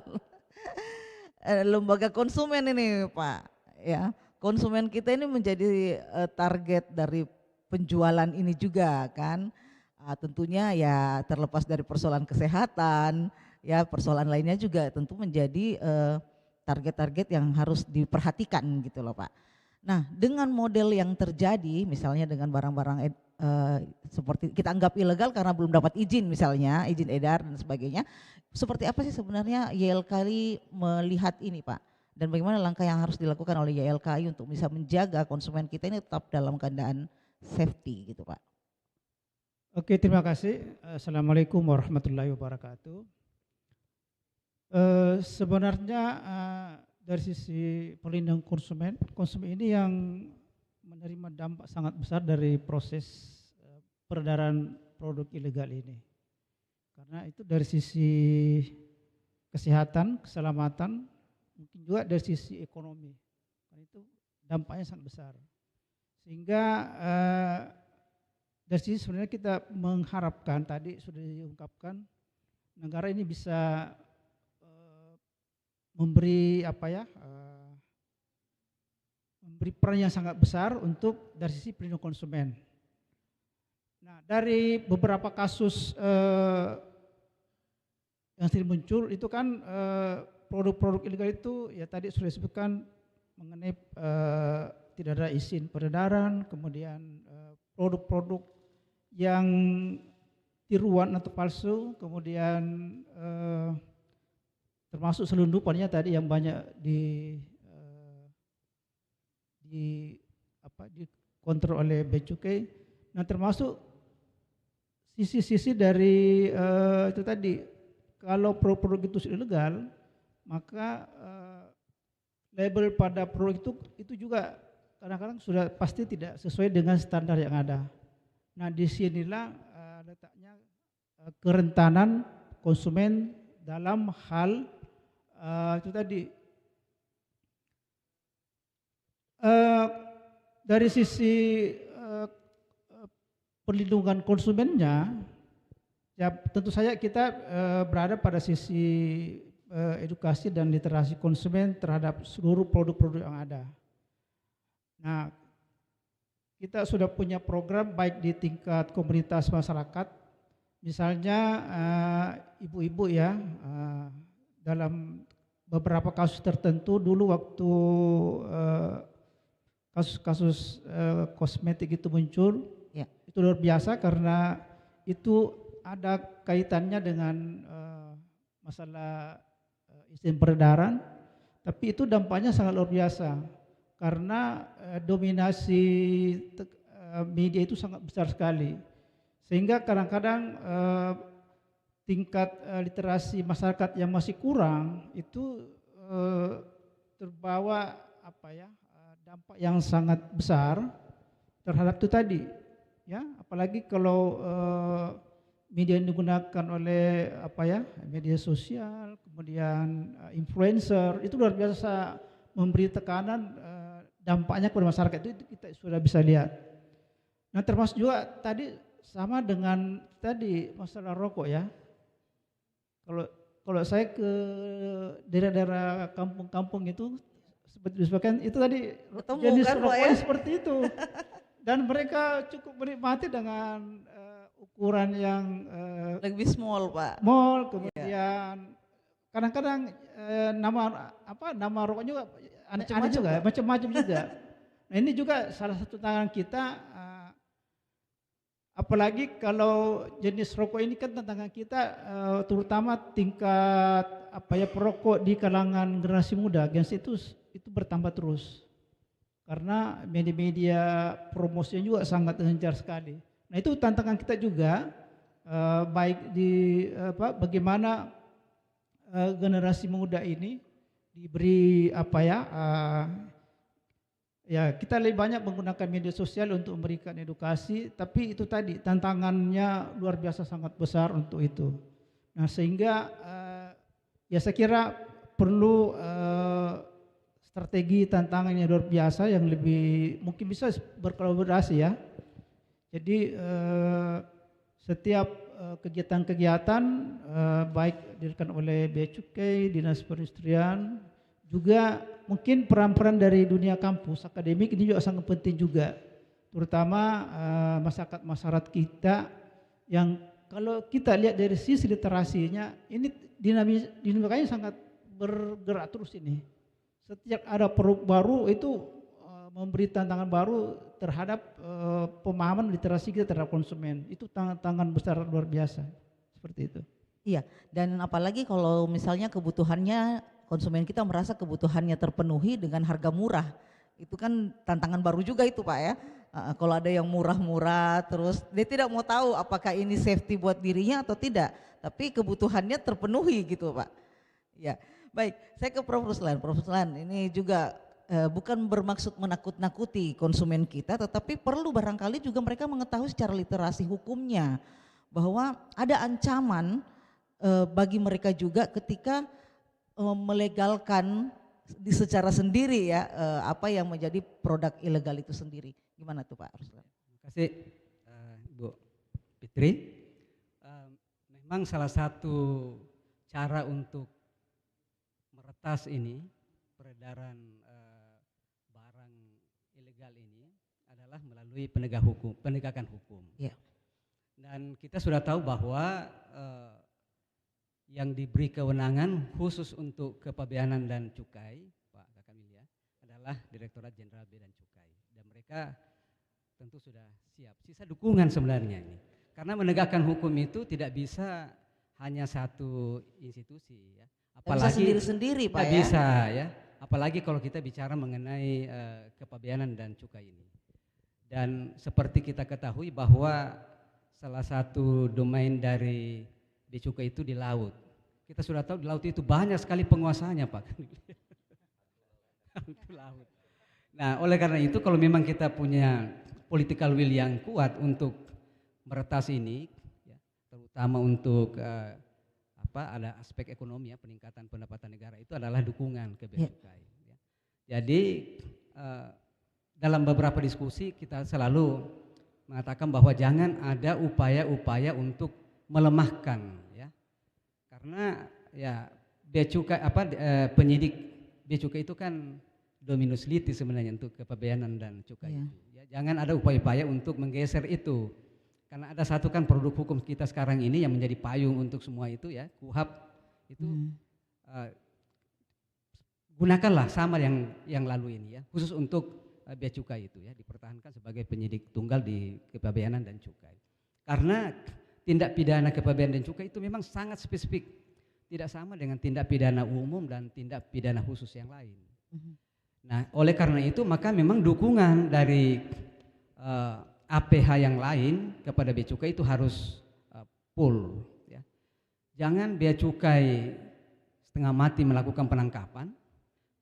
lembaga konsumen ini Pak ya. Konsumen kita ini menjadi target dari penjualan ini juga kan. Tentunya ya terlepas dari persoalan kesehatan, ya persoalan lainnya juga tentu menjadi target-target yang harus diperhatikan gitu loh Pak. Nah, dengan model yang terjadi misalnya dengan barang-barang seperti kita anggap ilegal karena belum dapat izin misalnya, izin edar dan sebagainya. Seperti apa sih sebenarnya YLKI melihat ini Pak? Dan bagaimana langkah yang harus dilakukan oleh YLKI untuk bisa menjaga konsumen kita ini tetap dalam keadaan safety gitu Pak? Oke, terima kasih. Assalamualaikum warahmatullahi wabarakatuh. Sebenarnya dari sisi perlindungan konsumen ini yang menerima dampak sangat besar dari proses peredaran produk ilegal ini. Karena itu dari sisi kesehatan, keselamatan, mungkin juga dari sisi ekonomi. Karena itu dampaknya sangat besar. Sehingga dari sisi sebenarnya kita mengharapkan, tadi sudah diungkapkan, negara ini bisa memberi memberi peran yang sangat besar untuk dari sisi perlindungan konsumen. Nah, dari beberapa kasus yang sering muncul itu kan produk-produk ilegal itu ya tadi sudah disebutkan mengenai tidak ada izin peredaran, kemudian produk-produk yang tiruan atau palsu, kemudian termasuk selundupannya tadi yang banyak dikontrol oleh Bea Cukai. Nah, termasuk sisi-sisi dari itu tadi, kalau produk-produk itu ilegal, maka label pada produk itu juga kadang-kadang sudah pasti tidak sesuai dengan standar yang ada. Nah, disinilah letaknya kerentanan konsumen dalam hal itu tadi. Dari sisi perlindungan konsumennya, ya tentu saja kita berada pada sisi edukasi dan literasi konsumen terhadap seluruh produk-produk yang ada. Nah, kita sudah punya program baik di tingkat komunitas masyarakat, misalnya ibu-ibu ya, dalam beberapa kasus tertentu dulu waktu kasus-kasus kosmetik itu muncul, ya. Itu luar biasa karena itu ada kaitannya dengan masalah izin peredaran, tapi itu dampaknya sangat luar biasa karena dominasi media itu sangat besar sekali, sehingga kadang-kadang tingkat literasi masyarakat yang masih kurang itu terbawa dampak yang sangat besar terhadap itu tadi, ya apalagi kalau media yang digunakan oleh media sosial, kemudian influencer itu luar biasa memberi tekanan, dampaknya kepada masyarakat itu kita sudah bisa lihat. Nah, termasuk juga tadi sama dengan tadi masalah rokok ya. Kalau saya ke daerah-daerah kampung-kampung itu seperti disebutkan itu tadi jenis kan, rokok ya? seperti itu, dan mereka cukup menikmati dengan ukuran yang Lebih small Pak. mall, kemudian kadang-kadang nama rokok juga aneh-aneh juga, macam-macam juga. Nah ini juga salah satu tantangan kita, apalagi kalau jenis rokok ini kan tantangan kita terutama tingkat perokok di kalangan generasi muda, Gen Z itu bertambah terus. Karena media-media promosinya juga sangat gencar sekali. Nah itu tantangan kita juga, baik di bagaimana generasi muda ini diberi ya kita lebih banyak menggunakan media sosial untuk memberikan edukasi, tapi itu tadi tantangannya luar biasa sangat besar untuk itu. Nah sehingga ya saya kira perlu strategi tantangannya luar biasa yang lebih mungkin bisa berkolaborasi ya. Jadi setiap kegiatan-kegiatan baik didirikan oleh Bea Cukai, Dinas Perindustrian, juga mungkin peran-peran dari dunia kampus akademik ini juga sangat penting juga, terutama masyarakat kita yang kalau kita lihat dari sisi literasinya ini dinamikanya sangat bergerak terus ini. Setiap ada produk baru itu memberi tantangan baru terhadap pemahaman literasi kita terhadap konsumen. Itu tantangan besar luar biasa seperti itu. Iya, dan apalagi kalau misalnya kebutuhannya konsumen kita merasa kebutuhannya terpenuhi dengan harga murah, itu kan tantangan baru juga itu Pak ya. Kalau ada yang murah-murah terus dia tidak mau tahu apakah ini safety buat dirinya atau tidak, tapi kebutuhannya terpenuhi gitu Pak. Ya, baik, saya ke Prof. Ruslan. Prof. Ruslan, ini juga bukan bermaksud menakut-nakuti konsumen kita, tetapi perlu barangkali juga mereka mengetahui secara literasi hukumnya bahwa ada ancaman bagi mereka juga ketika melegalkan secara sendiri ya apa yang menjadi produk ilegal itu sendiri. Gimana tuh Pak Ruslan? Terima kasih Ibu Fitri. Memang salah satu cara untuk meretas ini peredaran barang ilegal ini adalah melalui penegakan hukum. Ya. Dan kita sudah tahu bahwa yang diberi kewenangan khusus untuk kepabeanan dan cukai, Pak Kakamilia, adalah Direktorat Jenderal Bea dan Cukai. Dan mereka tentu sudah siap. Sisa dukungan sebenarnya ini. Karena menegakkan hukum itu tidak bisa hanya satu institusi ya. Apalagi bisa sendiri-sendiri Pak ya. Bisa ya. Apalagi kalau kita bicara mengenai kepabeanan dan cukai ini. Dan seperti kita ketahui bahwa salah satu domain dari Bea Cukai itu di laut. Kita sudah tahu di laut itu banyak sekali penguasanya Pak. Laut. Nah oleh karena itu kalau memang kita punya political will yang kuat untuk meretas ini, ya, terutama untuk ada aspek ekonomi ya, peningkatan pendapatan negara itu adalah dukungan ke Bea Cukai. Ya. Jadi dalam beberapa diskusi kita selalu mengatakan bahwa jangan ada upaya-upaya untuk melemahkan ya. Karena ya Bea Cukai penyidik Bea Cukai itu kan dominus litis sebenarnya untuk kepabeanan dan cukai itu. Ya, jangan ada upaya-upaya untuk menggeser itu. Karena ada satu kan produk hukum kita sekarang ini yang menjadi payung untuk semua itu ya, KUHP itu gunakanlah sama yang lalu ini ya, khusus untuk Bea Cukai itu ya, dipertahankan sebagai penyidik tunggal di kepabeanan dan cukai. Karena tindak pidana kepabeanan dan cukai itu memang sangat spesifik, tidak sama dengan tindak pidana umum dan tindak pidana khusus yang lain. Nah, oleh karena itu maka memang dukungan dari APH yang lain kepada Bea Cukai itu harus full. Ya. Jangan Bea Cukai setengah mati melakukan penangkapan,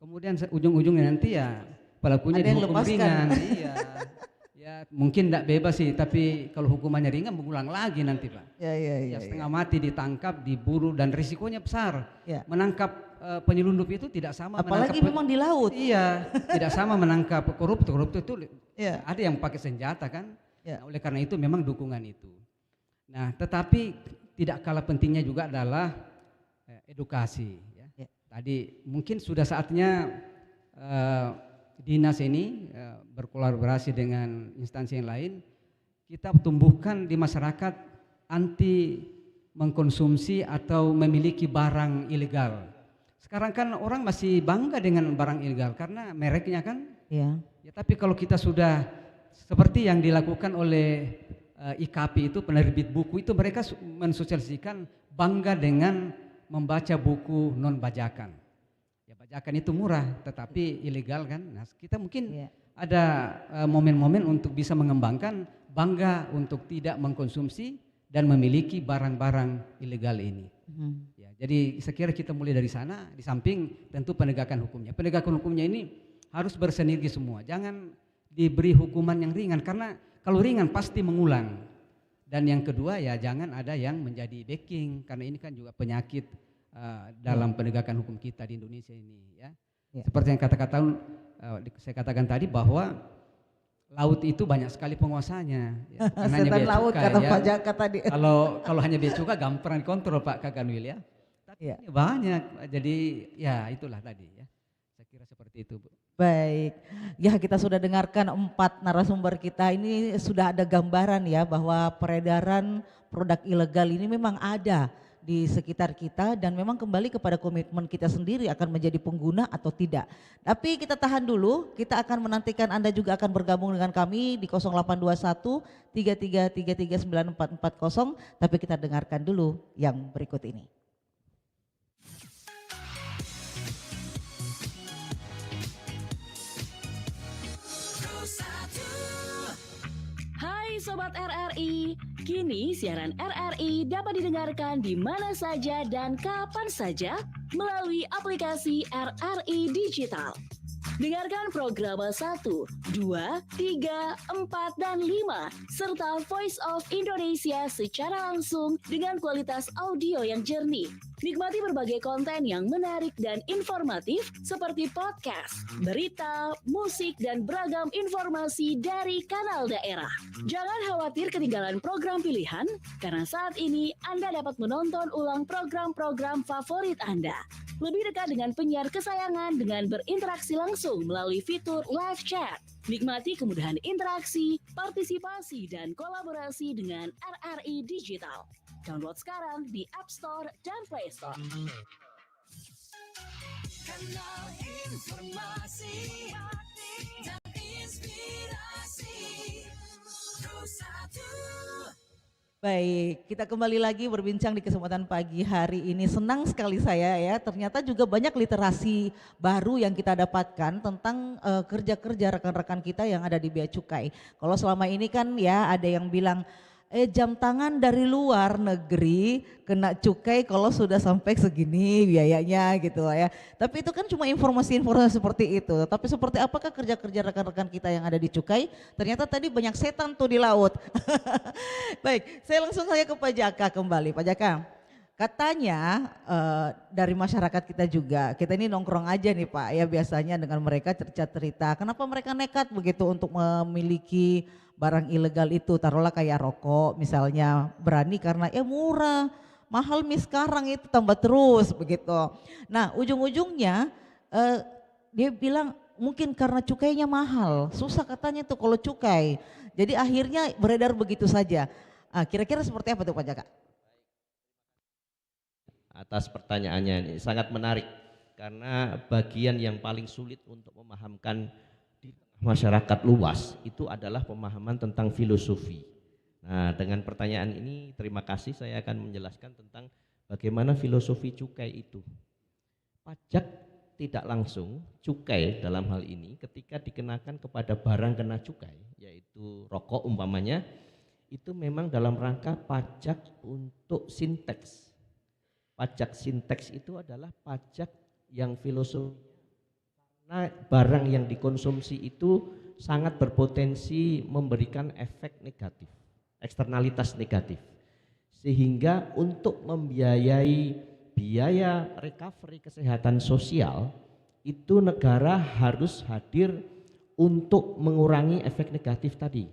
kemudian ujung-ujungnya nanti ya pelakunya dihukum ringan. Iya. Ya mungkin tidak bebas sih, tapi kalau hukumannya ringan mengulang lagi nanti Pak. Ya, setengah mati ditangkap, diburu dan risikonya besar. Ya. Menangkap penyelundup itu tidak sama. Apalagi memang di laut. Iya, tidak sama menangkap koruptor itu ada yang pakai senjata kan. Nah, oleh karena itu memang dukungan itu. Nah tetapi tidak kalah pentingnya juga adalah edukasi. Ya. Tadi mungkin sudah saatnya dinas ini berkolaborasi dengan instansi yang lain, kita tumbuhkan di masyarakat anti mengkonsumsi atau memiliki barang ilegal. sekarang kan orang masih bangga dengan barang ilegal karena mereknya kan. Ya. Ya, tapi kalau kita sudah seperti yang dilakukan oleh IKP itu penerbit buku itu mereka mensosialisasikan bangga dengan membaca buku non bajakan. Ya bajakan itu murah tetapi ilegal kan. Nah, kita mungkin ada momen-momen untuk bisa mengembangkan bangga untuk tidak mengkonsumsi dan memiliki barang-barang ilegal ini. Ya, jadi sekira kita mulai dari sana di samping tentu penegakan hukumnya. Penegakan hukumnya ini harus bersinergi semua. Jangan diberi hukuman yang ringan karena kalau ringan pasti mengulang. Dan yang kedua ya jangan ada yang menjadi backing karena ini kan juga penyakit dalam penegakan hukum kita di Indonesia ini ya. Seperti yang saya katakan tadi bahwa laut itu banyak sekali penguasanya. Ya, bukan hanya bea laut cukai, kata ya. Pak Jaka tadi. Kalau hanya bea cukai gampang dikontrol Pak Kakanwil ya. Tapi ini banyak jadi ya itulah tadi ya. Saya kira seperti itu Bu. Baik, ya kita sudah dengarkan 4 narasumber kita ini sudah ada gambaran ya bahwa peredaran produk ilegal ini memang ada di sekitar kita dan memang kembali kepada komitmen kita sendiri akan menjadi pengguna atau tidak. Tapi kita tahan dulu, kita akan menantikan Anda juga akan bergabung dengan kami di 0821 3333 9440, tapi kita dengarkan dulu yang berikut ini. Hai Sobat RRI, kini siaran RRI dapat didengarkan di mana saja dan kapan saja melalui aplikasi RRI Digital. Dengarkan program 1, 2, 3, 4, dan 5 serta Voice of Indonesia secara langsung dengan kualitas audio yang jernih. Nikmati berbagai konten yang menarik dan informatif seperti podcast, berita, musik, dan beragam informasi dari kanal daerah. Jangan khawatir ketinggalan program pilihan, karena saat ini Anda dapat menonton ulang program-program favorit Anda. Lebih dekat dengan penyiar kesayangan dengan berinteraksi langsung melalui fitur live chat. Nikmati kemudahan interaksi, partisipasi, dan kolaborasi dengan RRI Digital. Download sekarang di App Store dan Play Store. Kanal informasi dan inspirasi. Baik, kita kembali lagi berbincang di kesempatan pagi hari ini. Senang sekali saya ya, ternyata juga banyak literasi baru yang kita dapatkan tentang kerja-kerja rekan-rekan kita yang ada di Bea Cukai. Kalau selama ini kan ya ada yang bilang jam tangan dari luar negeri kena cukai kalau sudah sampai segini biayanya gitu ya. Tapi itu kan cuma informasi-informasi seperti itu. Tapi seperti apakah kerja-kerja rekan-rekan kita yang ada di cukai? Ternyata tadi banyak setan tuh di laut. Baik, saya langsung saja ke Pak Jaka kembali. Pak Jaka, katanya dari masyarakat kita juga, kita ini nongkrong aja nih Pak ya biasanya dengan mereka cerita-cerita. Kenapa mereka nekat begitu untuk memiliki barang ilegal itu, taruhlah kayak rokok misalnya, berani karena murah, mahal sekarang itu tambah terus begitu. Nah ujung-ujungnya dia bilang mungkin karena cukainya mahal, susah katanya tuh kalau cukai, jadi akhirnya beredar begitu saja. Kira-kira seperti apa tuh Pak Jaka? Atas pertanyaannya ini sangat menarik karena bagian yang paling sulit untuk memahamkan masyarakat luas itu adalah pemahaman tentang filosofi. Nah, dengan pertanyaan ini terima kasih saya akan menjelaskan tentang bagaimana filosofi cukai itu. Pajak tidak langsung, cukai dalam hal ini ketika dikenakan kepada barang kena cukai, yaitu rokok umpamanya, itu memang dalam rangka pajak untuk sinteks. Pajak sinteks itu adalah pajak yang filosofi. Nah, barang yang dikonsumsi itu sangat berpotensi memberikan efek negatif, eksternalitas negatif. Sehingga untuk membiayai biaya recovery kesehatan sosial, itu negara harus hadir untuk mengurangi efek negatif tadi.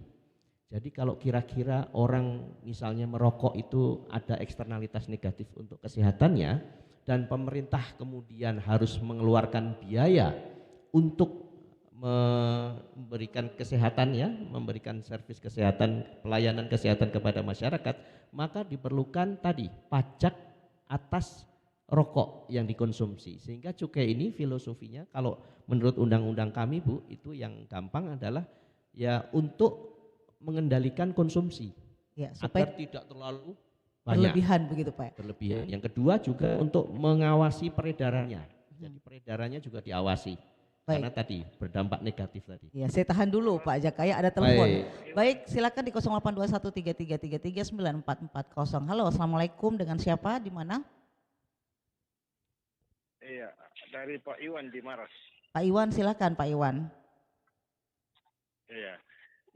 Jadi kalau kira-kira orang misalnya merokok itu ada eksternalitas negatif untuk kesehatannya, dan pemerintah kemudian harus mengeluarkan biaya untuk memberikan kesehatan ya, memberikan servis kesehatan, pelayanan kesehatan kepada masyarakat, maka diperlukan tadi pajak atas rokok yang dikonsumsi. Sehingga cukai ini filosofinya kalau menurut undang-undang kami Bu, itu yang gampang adalah ya untuk mengendalikan konsumsi Ya, supaya agar tidak terlalu banyak berlebihan begitu Pak. berlebihan. Yang kedua juga untuk mengawasi peredarannya. Jadi peredarannya juga diawasi. Baik. Karena tadi berdampak negatif tadi. Ya, saya tahan dulu Pak Jakaya, ada telepon. Baik. Baik, silakan di 082133339440. Halo, Assalamualaikum, dengan siapa, di mana? Iya, dari Pak Iwan di Maras. Pak Iwan, silakan Pak Iwan. Iya.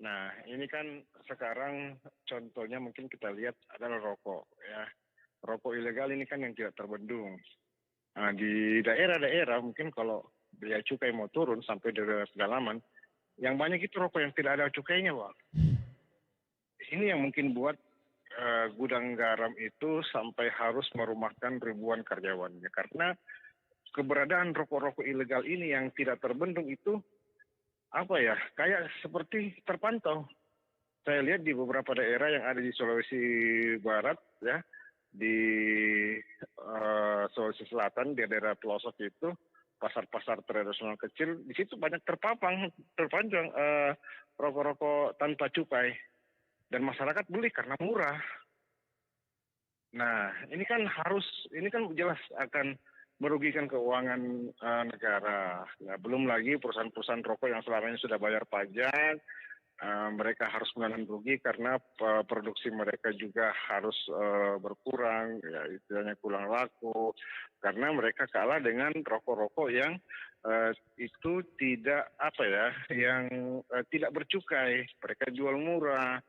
Nah, ini kan sekarang contohnya mungkin kita lihat adalah rokok ya. Rokok ilegal ini kan yang tidak terbendung. Nah, di daerah-daerah mungkin kalau biaya cukai mau turun sampai di pedalaman, yang banyak itu rokok yang tidak ada cukainya, Pak. Ini yang mungkin buat gudang garam itu sampai harus merumahkan ribuan karyawannya. Karena keberadaan rokok-rokok ilegal ini yang tidak terbendung itu apa ya, kayak seperti terpantau. Saya lihat di beberapa daerah yang ada di Sulawesi Barat ya, di Sulawesi Selatan, di daerah pelosok itu, pasar-pasar tradisional kecil, di situ banyak terpanjang rokok-rokok tanpa cukai. Dan masyarakat beli karena murah. Nah, ini kan jelas akan merugikan keuangan negara. Nah, belum lagi perusahaan-perusahaan rokok yang selama ini sudah bayar pajak, mereka harus menanam rugi karena produksi mereka juga harus berkurang, ya istilahnya kurang laku, karena mereka kalah dengan rokok-rokok yang itu tidak yang tidak bercukai, mereka jual murah.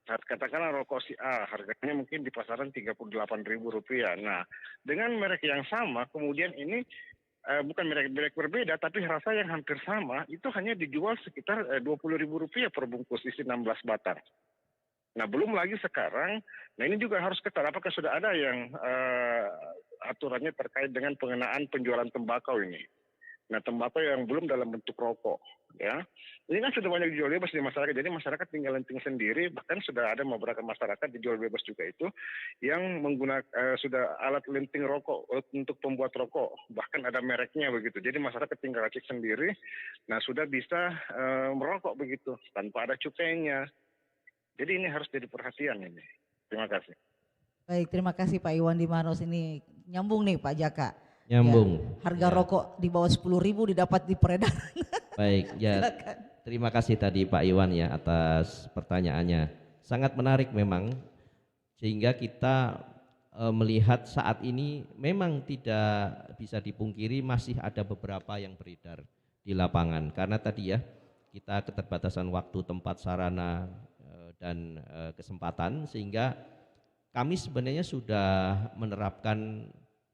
Katakanlah rokok si A, harganya mungkin di pasaran Rp38.000. Nah, dengan merek yang sama, kemudian ini bukan merek berbeda, tapi rasa yang hampir sama, itu hanya dijual sekitar Rp20.000 per bungkus, isi 16 batang. Nah, belum lagi sekarang, nah ini juga harus ketat. Apakah sudah ada yang aturannya terkait dengan pengenaan penjualan tembakau ini? Nah, tembakau yang belum dalam bentuk rokok, ya. Ini kan sudah banyak dijual bebas di masyarakat, jadi masyarakat tinggal lenting sendiri, bahkan sudah ada beberapa masyarakat dijual bebas juga itu, yang menggunakan sudah alat lenting rokok untuk pembuat rokok, bahkan ada mereknya begitu. Jadi masyarakat tinggal racik sendiri, nah sudah bisa merokok begitu, tanpa ada cukainya. Jadi ini harus jadi perhatian ini. Terima kasih. Baik, terima kasih Pak Iwan di Maros. Ini nyambung nih Pak Jaka. Nyambung. Ya, harga rokok di bawah 10.000 didapat di peredaran. Baik, ya. Silakan. Terima kasih tadi Pak Iwan ya atas pertanyaannya. Sangat menarik memang, sehingga kita melihat saat ini memang tidak bisa dipungkiri masih ada beberapa yang beredar di lapangan. Karena tadi ya, kita keterbatasan waktu, tempat, sarana, dan kesempatan, sehingga kami sebenarnya sudah menerapkan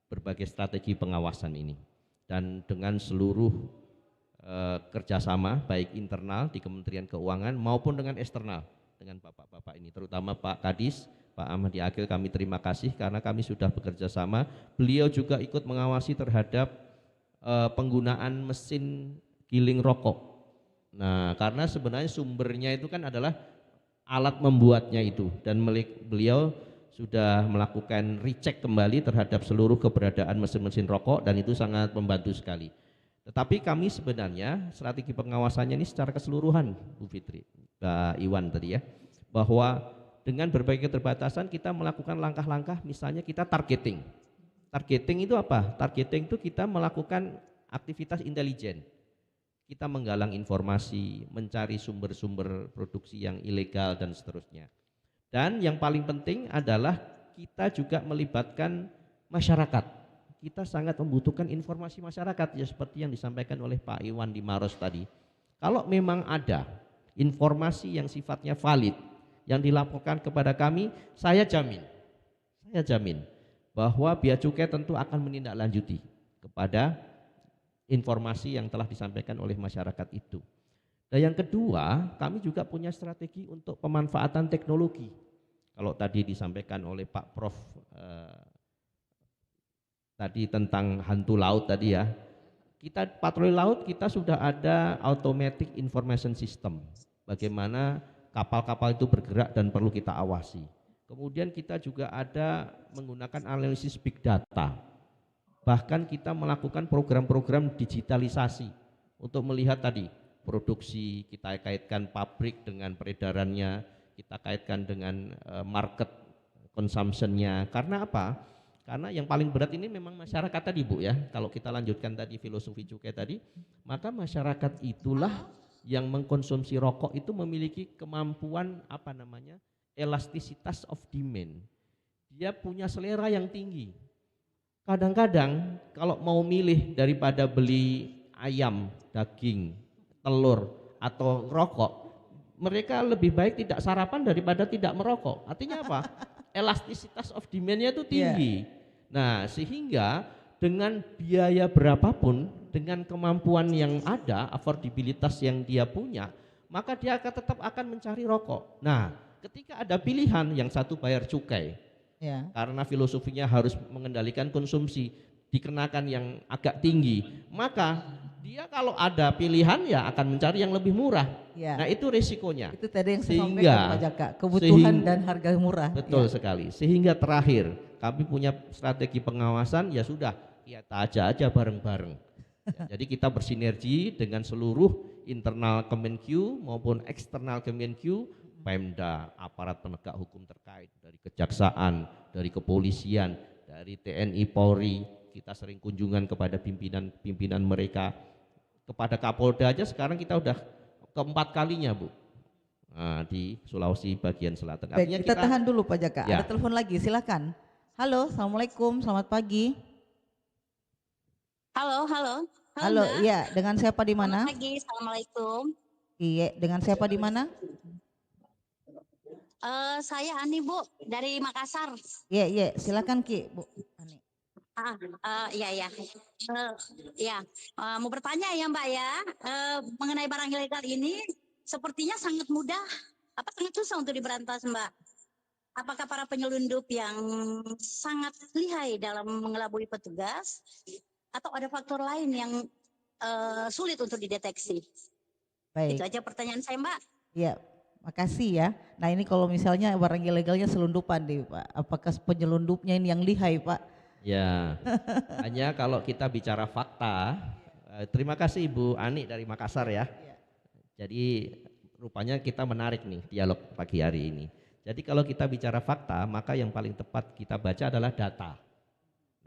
berbagai strategi pengawasan ini, dan dengan seluruh kerjasama baik internal di Kementerian Keuangan maupun dengan eksternal dengan bapak-bapak ini, terutama Pak Kadis, Pak Ahmad Akil, kami terima kasih karena kami sudah bekerja sama. Beliau juga ikut mengawasi terhadap penggunaan mesin giling rokok. Nah, karena sebenarnya sumbernya itu kan adalah alat membuatnya itu, dan beliau sudah melakukan recheck kembali terhadap seluruh keberadaan mesin-mesin rokok, dan itu sangat membantu sekali. Tetapi kami sebenarnya strategi pengawasannya ini secara keseluruhan, Bu Fitri, Pak Iwan tadi ya, bahwa dengan berbagai keterbatasan kita melakukan langkah-langkah, misalnya kita targeting. Targeting itu apa? Targeting itu kita melakukan aktivitas intelijen. Kita menggalang informasi, mencari sumber-sumber produksi yang ilegal dan seterusnya. Dan yang paling penting adalah kita juga melibatkan masyarakat. Kita sangat membutuhkan informasi masyarakat ya, seperti yang disampaikan oleh Pak Iwan di Maros tadi. Kalau memang ada informasi yang sifatnya valid yang dilaporkan kepada kami, saya jamin bahwa Bea Cukai tentu akan menindaklanjuti kepada informasi yang telah disampaikan oleh masyarakat itu. Dan yang kedua, kami juga punya strategi untuk pemanfaatan teknologi. Kalau tadi disampaikan oleh Pak Prof tadi tentang hantu laut tadi ya, kita patroli laut kita sudah ada automatic information system, bagaimana kapal-kapal itu bergerak dan perlu kita awasi. Kemudian kita juga ada menggunakan analisis big data. Bahkan kita melakukan program-program digitalisasi untuk melihat tadi produksi, kita kaitkan pabrik dengan peredarannya, kita kaitkan dengan market consumption-nya. Karena apa? Karena yang paling berat ini memang masyarakat tadi Bu ya. Kalau kita lanjutkan tadi filosofi cukai tadi, maka masyarakat itulah yang mengkonsumsi rokok itu memiliki kemampuan apa namanya? Elastisitas of demand. Dia punya selera yang tinggi. Kadang-kadang kalau mau milih daripada beli ayam, daging, telur atau rokok, mereka lebih baik tidak sarapan daripada tidak merokok. Artinya apa? Elastisitas of demand-nya itu tinggi. Nah, sehingga dengan biaya berapapun, dengan kemampuan yang ada, affordabilitas yang dia punya, maka dia akan tetap akan mencari rokok. Nah, ketika ada pilihan, yang satu bayar cukai, karena filosofinya harus mengendalikan konsumsi, dikenakan yang agak tinggi, maka dia kalau ada pilihan ya akan mencari yang lebih murah. Nah itu resikonya. Itu tadi yang saya sampaikan Pak Jaka, kebutuhan dan harga murah. Betul sekali. Sehingga terakhir kami punya strategi pengawasan, ya sudah kita aja bareng-bareng. Jadi kita bersinergi dengan seluruh internal Kemenkyu maupun eksternal Kemenkyu, Pemda, aparat penegak hukum terkait, dari kejaksaan, dari kepolisian, dari TNI Polri, kita sering kunjungan kepada pimpinan mereka, kepada Kapolda aja sekarang kita udah keempat kalinya Bu, di Sulawesi bagian selatan. Baik, kita tahan dulu Pak Jaka, ya. Ada telepon lagi, silakan. Halo, Assalamualaikum, selamat pagi. Halo. Halo, iya, dengan siapa di mana? Selamat pagi, Assalamualaikum. Iya, dengan siapa di mana? Saya Ani Bu dari Makassar. Iya, silakan Ki Bu Ani. Mau bertanya ya Mbak ya, mengenai barang ilegal ini sepertinya sangat mudah, sangat susah untuk diberantas Mbak. Apakah para penyelundup yang sangat lihai dalam mengelabui petugas, atau ada faktor lain yang sulit untuk dideteksi? Baik. Itu aja pertanyaan saya Mbak. Iya, makasih ya. Nah ini kalau misalnya barang ilegalnya selundupan nih Pak, apakah penyelundupnya ini yang lihai Pak? Ya, hanya kalau kita bicara fakta, terima kasih Ibu Ani dari Makassar ya. Jadi rupanya kita menarik nih dialog pagi hari ini. Jadi kalau kita bicara fakta, maka yang paling tepat kita baca adalah data.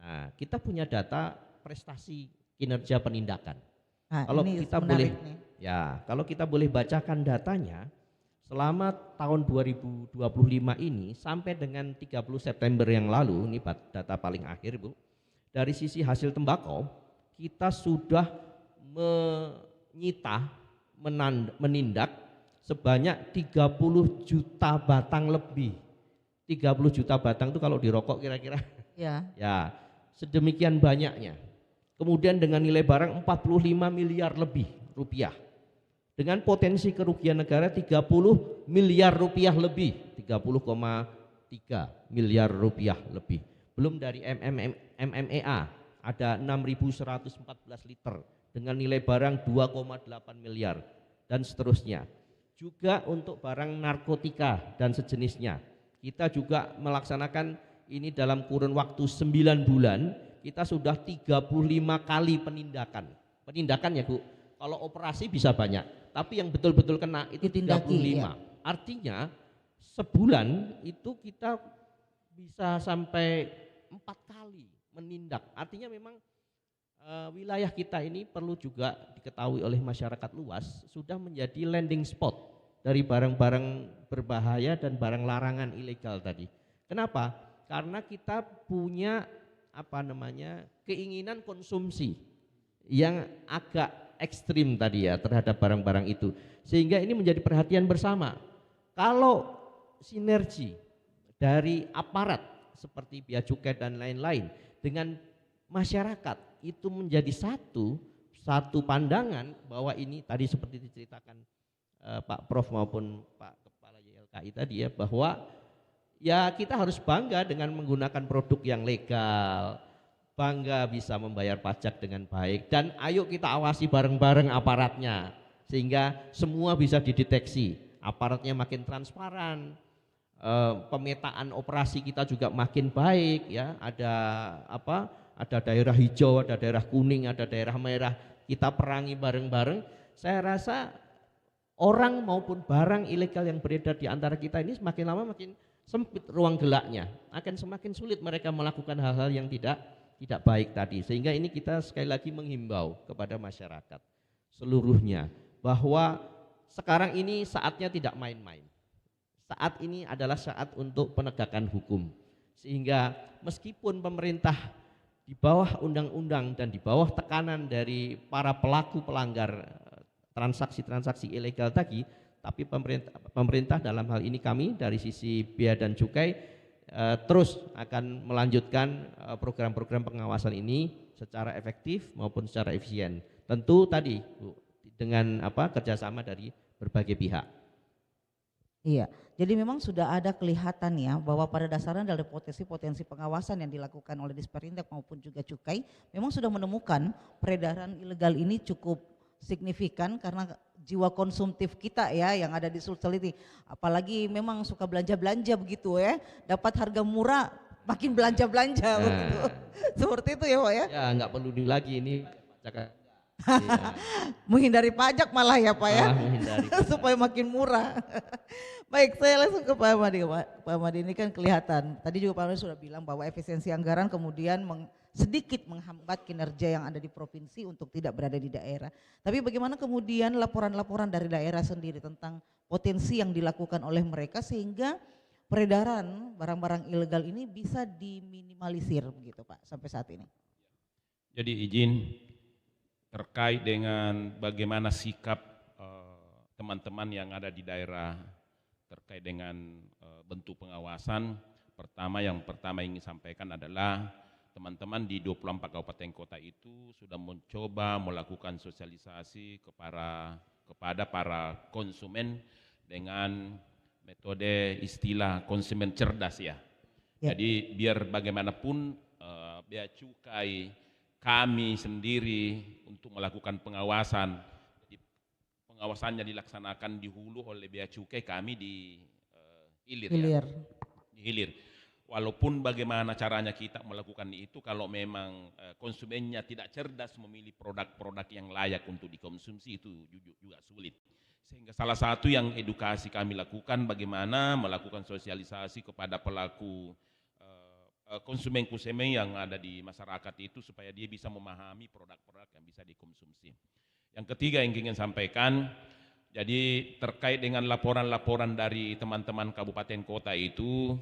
Nah, kita punya data prestasi kinerja penindakan. Kalau kita boleh, kalau kita boleh bacakan datanya, selama tahun 2025 ini sampai dengan 30 September yang lalu, ini data paling akhir Bu, dari sisi hasil tembakau kita sudah menindak sebanyak 30 juta batang lebih. 30 juta batang itu kalau dirokok kira-kira ya sedemikian banyaknya. Kemudian dengan nilai barang 45 miliar lebih rupiah. Dengan potensi kerugian negara 30 miliar rupiah lebih, 30,3 miliar rupiah lebih. Belum dari MMEA ada 6.114 liter dengan nilai barang 2,8 miliar dan seterusnya. Juga untuk barang narkotika dan sejenisnya. Kita juga melaksanakan ini dalam kurun waktu 9 bulan, kita sudah 35 kali penindakan. Penindakan ya Bu, kalau operasi bisa banyak. Tapi yang betul-betul kena itu 35. Ya. Artinya sebulan itu kita bisa sampai 4 kali menindak. Artinya memang wilayah kita ini perlu juga diketahui oleh masyarakat luas sudah menjadi landing spot dari barang-barang berbahaya dan barang larangan ilegal tadi. Kenapa? Karena kita punya keinginan konsumsi yang agak ekstrim tadi ya terhadap barang-barang itu, sehingga ini menjadi perhatian bersama. Kalau sinergi dari aparat seperti Bea Cukai dan lain-lain dengan masyarakat itu menjadi satu pandangan bahwa ini tadi seperti diceritakan Pak Prof maupun Pak Kepala YLKI tadi ya, bahwa ya kita harus bangga dengan menggunakan produk yang legal, bangga bisa membayar pajak dengan baik, dan ayo kita awasi bareng-bareng aparatnya sehingga semua bisa dideteksi, aparatnya makin transparan, pemetaan operasi kita juga makin baik ya, ada ada daerah hijau, ada daerah kuning, ada daerah merah, kita perangi bareng-bareng. Saya rasa orang maupun barang ilegal yang beredar di antara kita ini semakin lama makin sempit ruang geraknya, akan semakin sulit mereka melakukan hal-hal yang tidak baik tadi. Sehingga ini kita sekali lagi menghimbau kepada masyarakat seluruhnya bahwa sekarang ini saatnya tidak main-main. Saat ini adalah saat untuk penegakan hukum. Sehingga meskipun pemerintah di bawah undang-undang dan di bawah tekanan dari para pelaku pelanggar transaksi-transaksi ilegal tadi, tapi pemerintah dalam hal ini kami dari sisi Bea dan Cukai terus akan melanjutkan program-program pengawasan ini secara efektif maupun secara efisien. Tentu tadi Bu, dengan kerjasama dari berbagai pihak. Iya, jadi memang sudah ada kelihatan ya bahwa pada dasarnya dari potensi-potensi pengawasan yang dilakukan oleh Disperindak maupun juga Cukai memang sudah menemukan peredaran ilegal ini cukup signifikan karena jiwa konsumtif kita ya yang ada di Sulsel ini, apalagi memang suka belanja-belanja begitu ya, dapat harga murah makin belanja-belanja begitu. Seperti itu ya Pak ya? Ya nggak perlu lagi ini menghindari pajak malah ya Pak ya, supaya makin murah. Baik, saya langsung ke Pak Ahmadi. Pak Ahmadi ini kan kelihatan, tadi juga Pak Ahmadi sudah bilang bahwa efisiensi anggaran kemudian sedikit menghambat kinerja yang ada di provinsi untuk tidak berada di daerah. Tapi bagaimana kemudian laporan-laporan dari daerah sendiri tentang potensi yang dilakukan oleh mereka sehingga peredaran barang-barang ilegal ini bisa diminimalisir begitu Pak sampai saat ini? Jadi izin terkait dengan bagaimana sikap teman-teman yang ada di daerah terkait dengan bentuk pengawasan. Yang pertama ingin sampaikan adalah teman-teman di 24 kabupaten kota itu sudah mencoba melakukan sosialisasi kepada para konsumen dengan metode istilah konsumen cerdas ya. Jadi biar bagaimanapun Bea Cukai kami sendiri untuk melakukan pengawasan, pengawasannya dilaksanakan di hulu oleh Bea Cukai, kami di hilir. Ya, di hilir. Walaupun bagaimana caranya kita melakukan itu kalau memang konsumennya tidak cerdas memilih produk-produk yang layak untuk dikonsumsi itu juga sulit. Sehingga salah satu yang edukasi kami lakukan bagaimana melakukan sosialisasi kepada pelaku konsumen-konsumen yang ada di masyarakat itu supaya dia bisa memahami produk-produk yang bisa dikonsumsi. Yang ketiga yang ingin sampaikan, jadi terkait dengan laporan-laporan dari teman-teman kabupaten kota itu,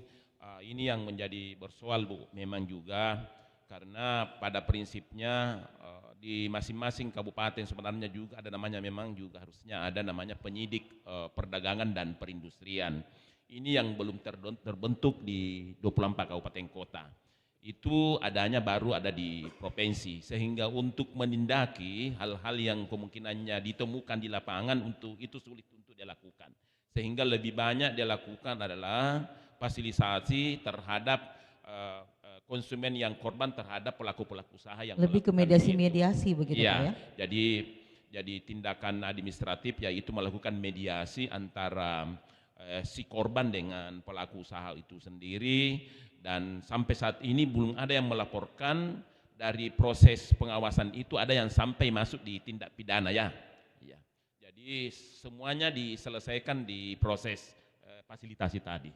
ini yang menjadi bersoal Bu, memang juga karena pada prinsipnya di masing-masing kabupaten sebenarnya juga ada namanya, memang juga harusnya ada namanya penyidik perdagangan dan perindustrian. Ini yang belum terbentuk di 24 kabupaten kota. Itu adanya baru ada di provinsi, sehingga untuk menindaki hal-hal yang kemungkinannya ditemukan di lapangan untuk itu sulit untuk dilakukan. Sehingga lebih banyak dilakukan adalah fasilitasi terhadap konsumen yang korban terhadap pelaku-pelaku usaha yang lebih ke mediasi-mediasi begitu ya, ya. Jadi tindakan administratif yaitu melakukan mediasi antara si korban dengan pelaku usaha itu sendiri, dan sampai saat ini belum ada yang melaporkan dari proses pengawasan itu ada yang sampai masuk di tindak pidana ya. Jadi semuanya diselesaikan di proses fasilitasi tadi.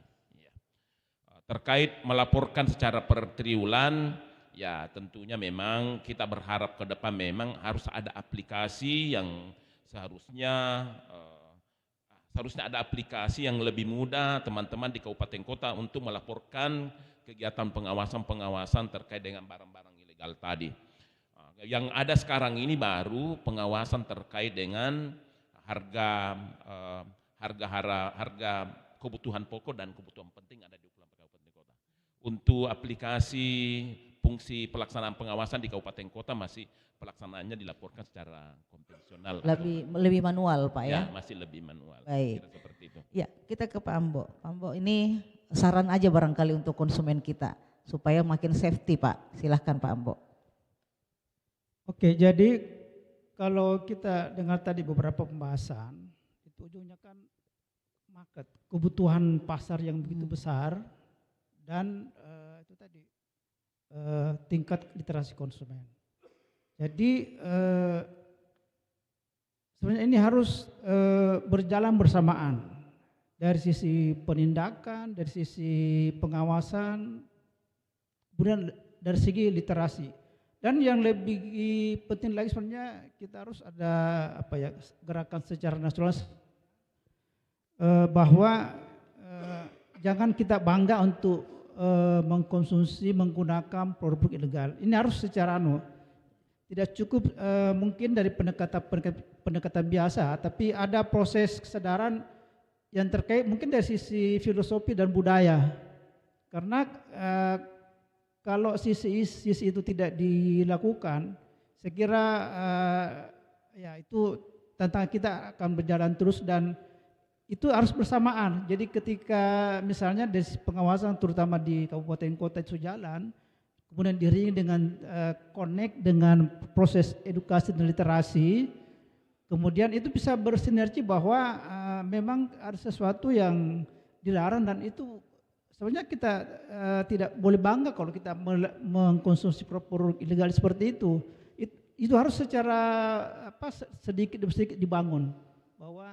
Terkait melaporkan secara per triwulan, ya tentunya memang kita berharap ke depan memang harus ada aplikasi yang seharusnya ada aplikasi yang lebih mudah teman-teman di kabupaten kota untuk melaporkan kegiatan pengawasan terkait dengan barang-barang ilegal tadi. Yang ada sekarang ini baru pengawasan terkait dengan harga kebutuhan pokok dan kebutuhan penting ada di kabupaten kota. Untuk aplikasi fungsi pelaksanaan pengawasan di kabupaten kota masih pelaksanaannya dilaporkan secara konvensional. Lebih manual Pak ya? Ya, masih lebih manual. Baik. Kira seperti itu. Ya, kita ke Pak Ambo. Pak Ambo, ini saran aja barangkali untuk konsumen kita supaya makin safety Pak. Silahkan Pak Ambo. Oke, jadi kalau kita dengar tadi beberapa pembahasan, itu ujungnya kan market, kebutuhan pasar yang begitu besar, dan itu tadi tingkat literasi konsumen. Jadi sebenarnya ini harus berjalan bersamaan dari sisi penindakan, dari sisi pengawasan, kemudian dari segi literasi. Dan yang lebih penting lagi sebenarnya kita harus ada gerakan secara nasional bahwa jangan kita bangga untuk mengkonsumsi menggunakan produk ilegal. Ini harus secara tidak cukup mungkin dari pendekatan biasa, tapi ada proses kesadaran yang terkait mungkin dari sisi filosofi dan budaya. Karena kalau sisi itu tidak dilakukan, saya kira ya itu tantangan kita akan berjalan terus dan itu harus bersamaan. Jadi ketika misalnya dari pengawasan terutama di kabupaten kota itu jalan, kemudian diiringi dengan connect dengan proses edukasi dan literasi, kemudian itu bisa bersinergi bahwa memang ada sesuatu yang dilarang dan itu sebenarnya kita tidak boleh bangga kalau kita mengkonsumsi produk ilegal seperti itu. Itu harus secara sedikit demi sedikit dibangun bahwa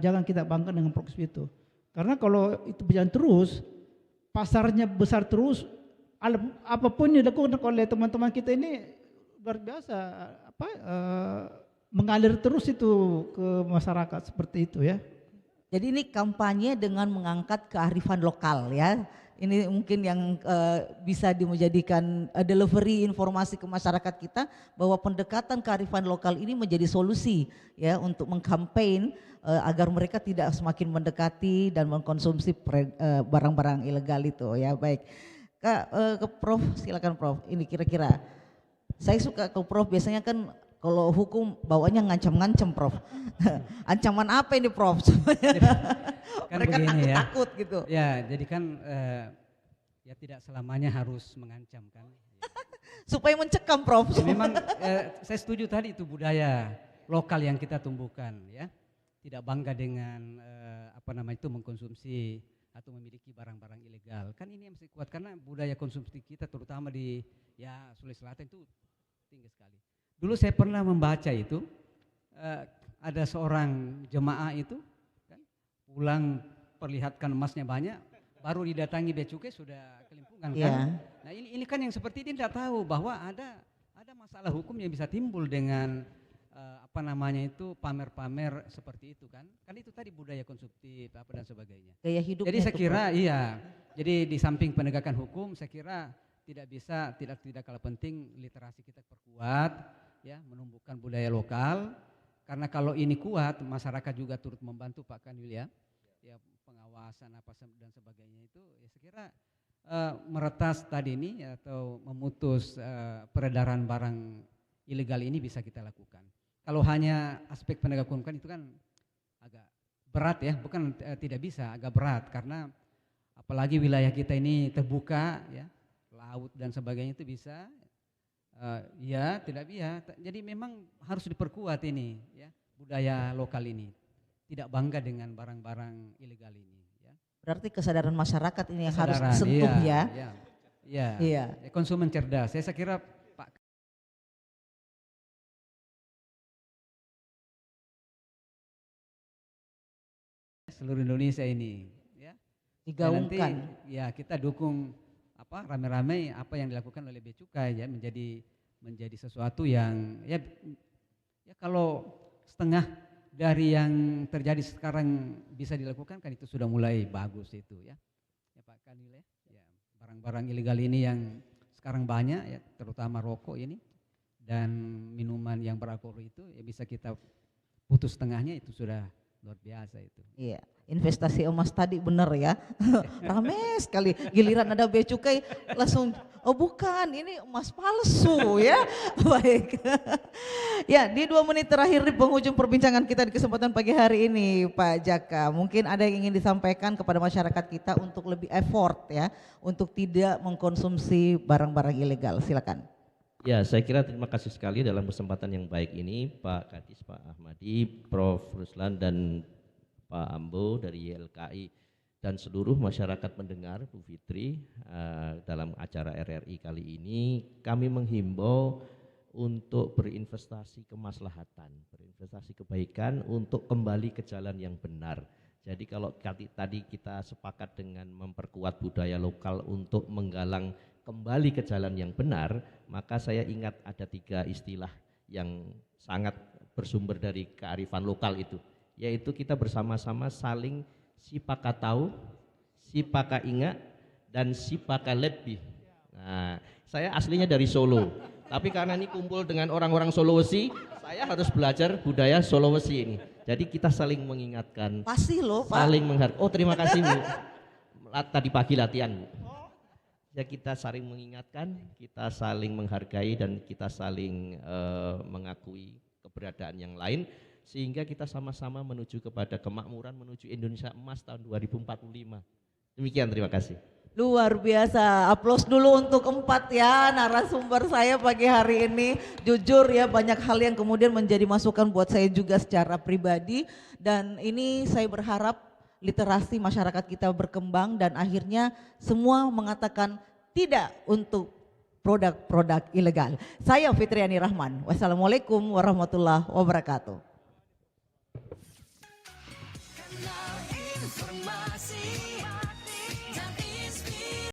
jangan kita bangga dengan produk itu. Karena kalau itu berjalan terus, pasarnya besar terus, apapun yang dilakukan oleh teman-teman kita ini luar biasa mengalir terus itu ke masyarakat seperti itu ya. Jadi ini kampanye dengan mengangkat kearifan lokal ya. Ini mungkin yang bisa menjadikan delivery informasi ke masyarakat kita bahwa pendekatan kearifan lokal ini menjadi solusi ya untuk mengkampanyekan agar mereka tidak semakin mendekati dan mengkonsumsi barang-barang ilegal itu ya. Baik. Ke Prof, silakan Prof. Ini kira-kira saya suka ke Prof, biasanya kan kalau hukum bawanya ngancam-ngancam Prof. Ancaman apa ini Prof? Kan mereka begini takut gitu. Ya, jadi kan ya tidak selamanya harus mengancam kan. Supaya mencekam Prof. Ya, memang saya setuju tadi itu budaya lokal yang kita tumbuhkan ya. Tidak bangga dengan itu mengkonsumsi atau memiliki barang-barang ilegal. Kan ini yang mesti kuat karena budaya konsumsi kita terutama di Sulawesi Selatan itu tinggi sekali. Dulu saya pernah membaca itu ada seorang jemaah itu kan, pulang perlihatkan emasnya banyak, baru didatangi bea cukai sudah kelimpungan kan. Yeah. Nah ini kan yang seperti ini tidak tahu bahwa ada masalah hukum yang bisa timbul dengan pamer-pamer seperti itu kan. Kan itu tadi budaya konsumtif dan sebagainya. Gaya hidupnya. Jadi saya kira jadi di samping penegakan hukum saya kira tidak kalah penting literasi kita perkuat ya, menumbuhkan budaya lokal. Karena kalau ini kuat, masyarakat juga turut membantu Pak Kanwil ya. Ya pengawasan dan sebagainya itu ya saya kira meretas tadi ini atau memutus peredaran barang ilegal ini bisa kita lakukan. Kalau hanya aspek penegakan hukum itu kan agak berat ya, bukan tidak bisa, agak berat karena apalagi wilayah kita ini terbuka ya, laut dan sebagainya itu bisa tidak bisa. Jadi memang harus diperkuat ini ya, budaya lokal ini. Tidak bangga dengan barang-barang ilegal ini ya. Berarti kesadaran masyarakat ini yang harus disentuh ya. Iya. Konsumen cerdas. Saya kira Pak seluruh Indonesia ini ya. Digaungkan. Nanti, ya kita dukung rame-rame apa yang dilakukan oleh bea cukai ya menjadi sesuatu yang ya kalau setengah dari yang terjadi sekarang bisa dilakukan kan itu sudah mulai bagus itu ya. Ya Pak Kanwil ya. Barang-barang ilegal ini yang sekarang banyak ya terutama rokok ini dan minuman yang beralkohol itu ya bisa kita putus setengahnya itu sudah luar biasa itu. Iya, investasi emas tadi benar ya. Rame sekali. Giliran ada bea cukai langsung bukan ini emas palsu ya. Baik. Ya, di 2 menit terakhir di penghujung perbincangan kita di kesempatan pagi hari ini Pak Jaka, mungkin ada yang ingin disampaikan kepada masyarakat kita untuk lebih effort ya untuk tidak mengkonsumsi barang-barang ilegal. Silakan. Ya, saya kira terima kasih sekali dalam kesempatan yang baik ini Pak Kadis, Pak Ahmadi, Prof. Ruslan dan Pak Ambo dari YLKI. dan seluruh masyarakat mendengar Bu Fitri dalam acara RRI kali ini, kami menghimbau untuk berinvestasi kemaslahatan, berinvestasi kebaikan untuk kembali ke jalan yang benar. Jadi kalau tadi kita sepakat dengan memperkuat budaya lokal untuk menggalang kembali ke jalan yang benar, maka saya ingat ada 3 istilah yang sangat bersumber dari kearifan lokal itu, yaitu kita bersama-sama saling sipaka tahu, sipaka ingat, dan sipaka lebih. Nah, saya aslinya dari Solo, tapi karena ini kumpul dengan orang-orang Sulawesi, saya harus belajar budaya Sulawesi ini. Jadi kita saling mengingatkan. Pasti loh Pak. Saling menghargai. Oh terima kasih Bu. Tadi pagi latihan Bu. Ya kita saling mengingatkan, kita saling menghargai dan kita saling mengakui keberadaan yang lain. Sehingga kita sama-sama menuju kepada kemakmuran, menuju Indonesia Emas tahun 2045. Demikian, terima kasih. Luar biasa, aplaus dulu untuk 4 ya narasumber saya pagi hari ini. Jujur ya banyak hal yang kemudian menjadi masukan buat saya juga secara pribadi. Dan ini saya berharap literasi masyarakat kita berkembang dan akhirnya semua mengatakan tidak untuk produk-produk ilegal. Saya Fitriani Rahman, wassalamualaikum warahmatullahi wabarakatuh.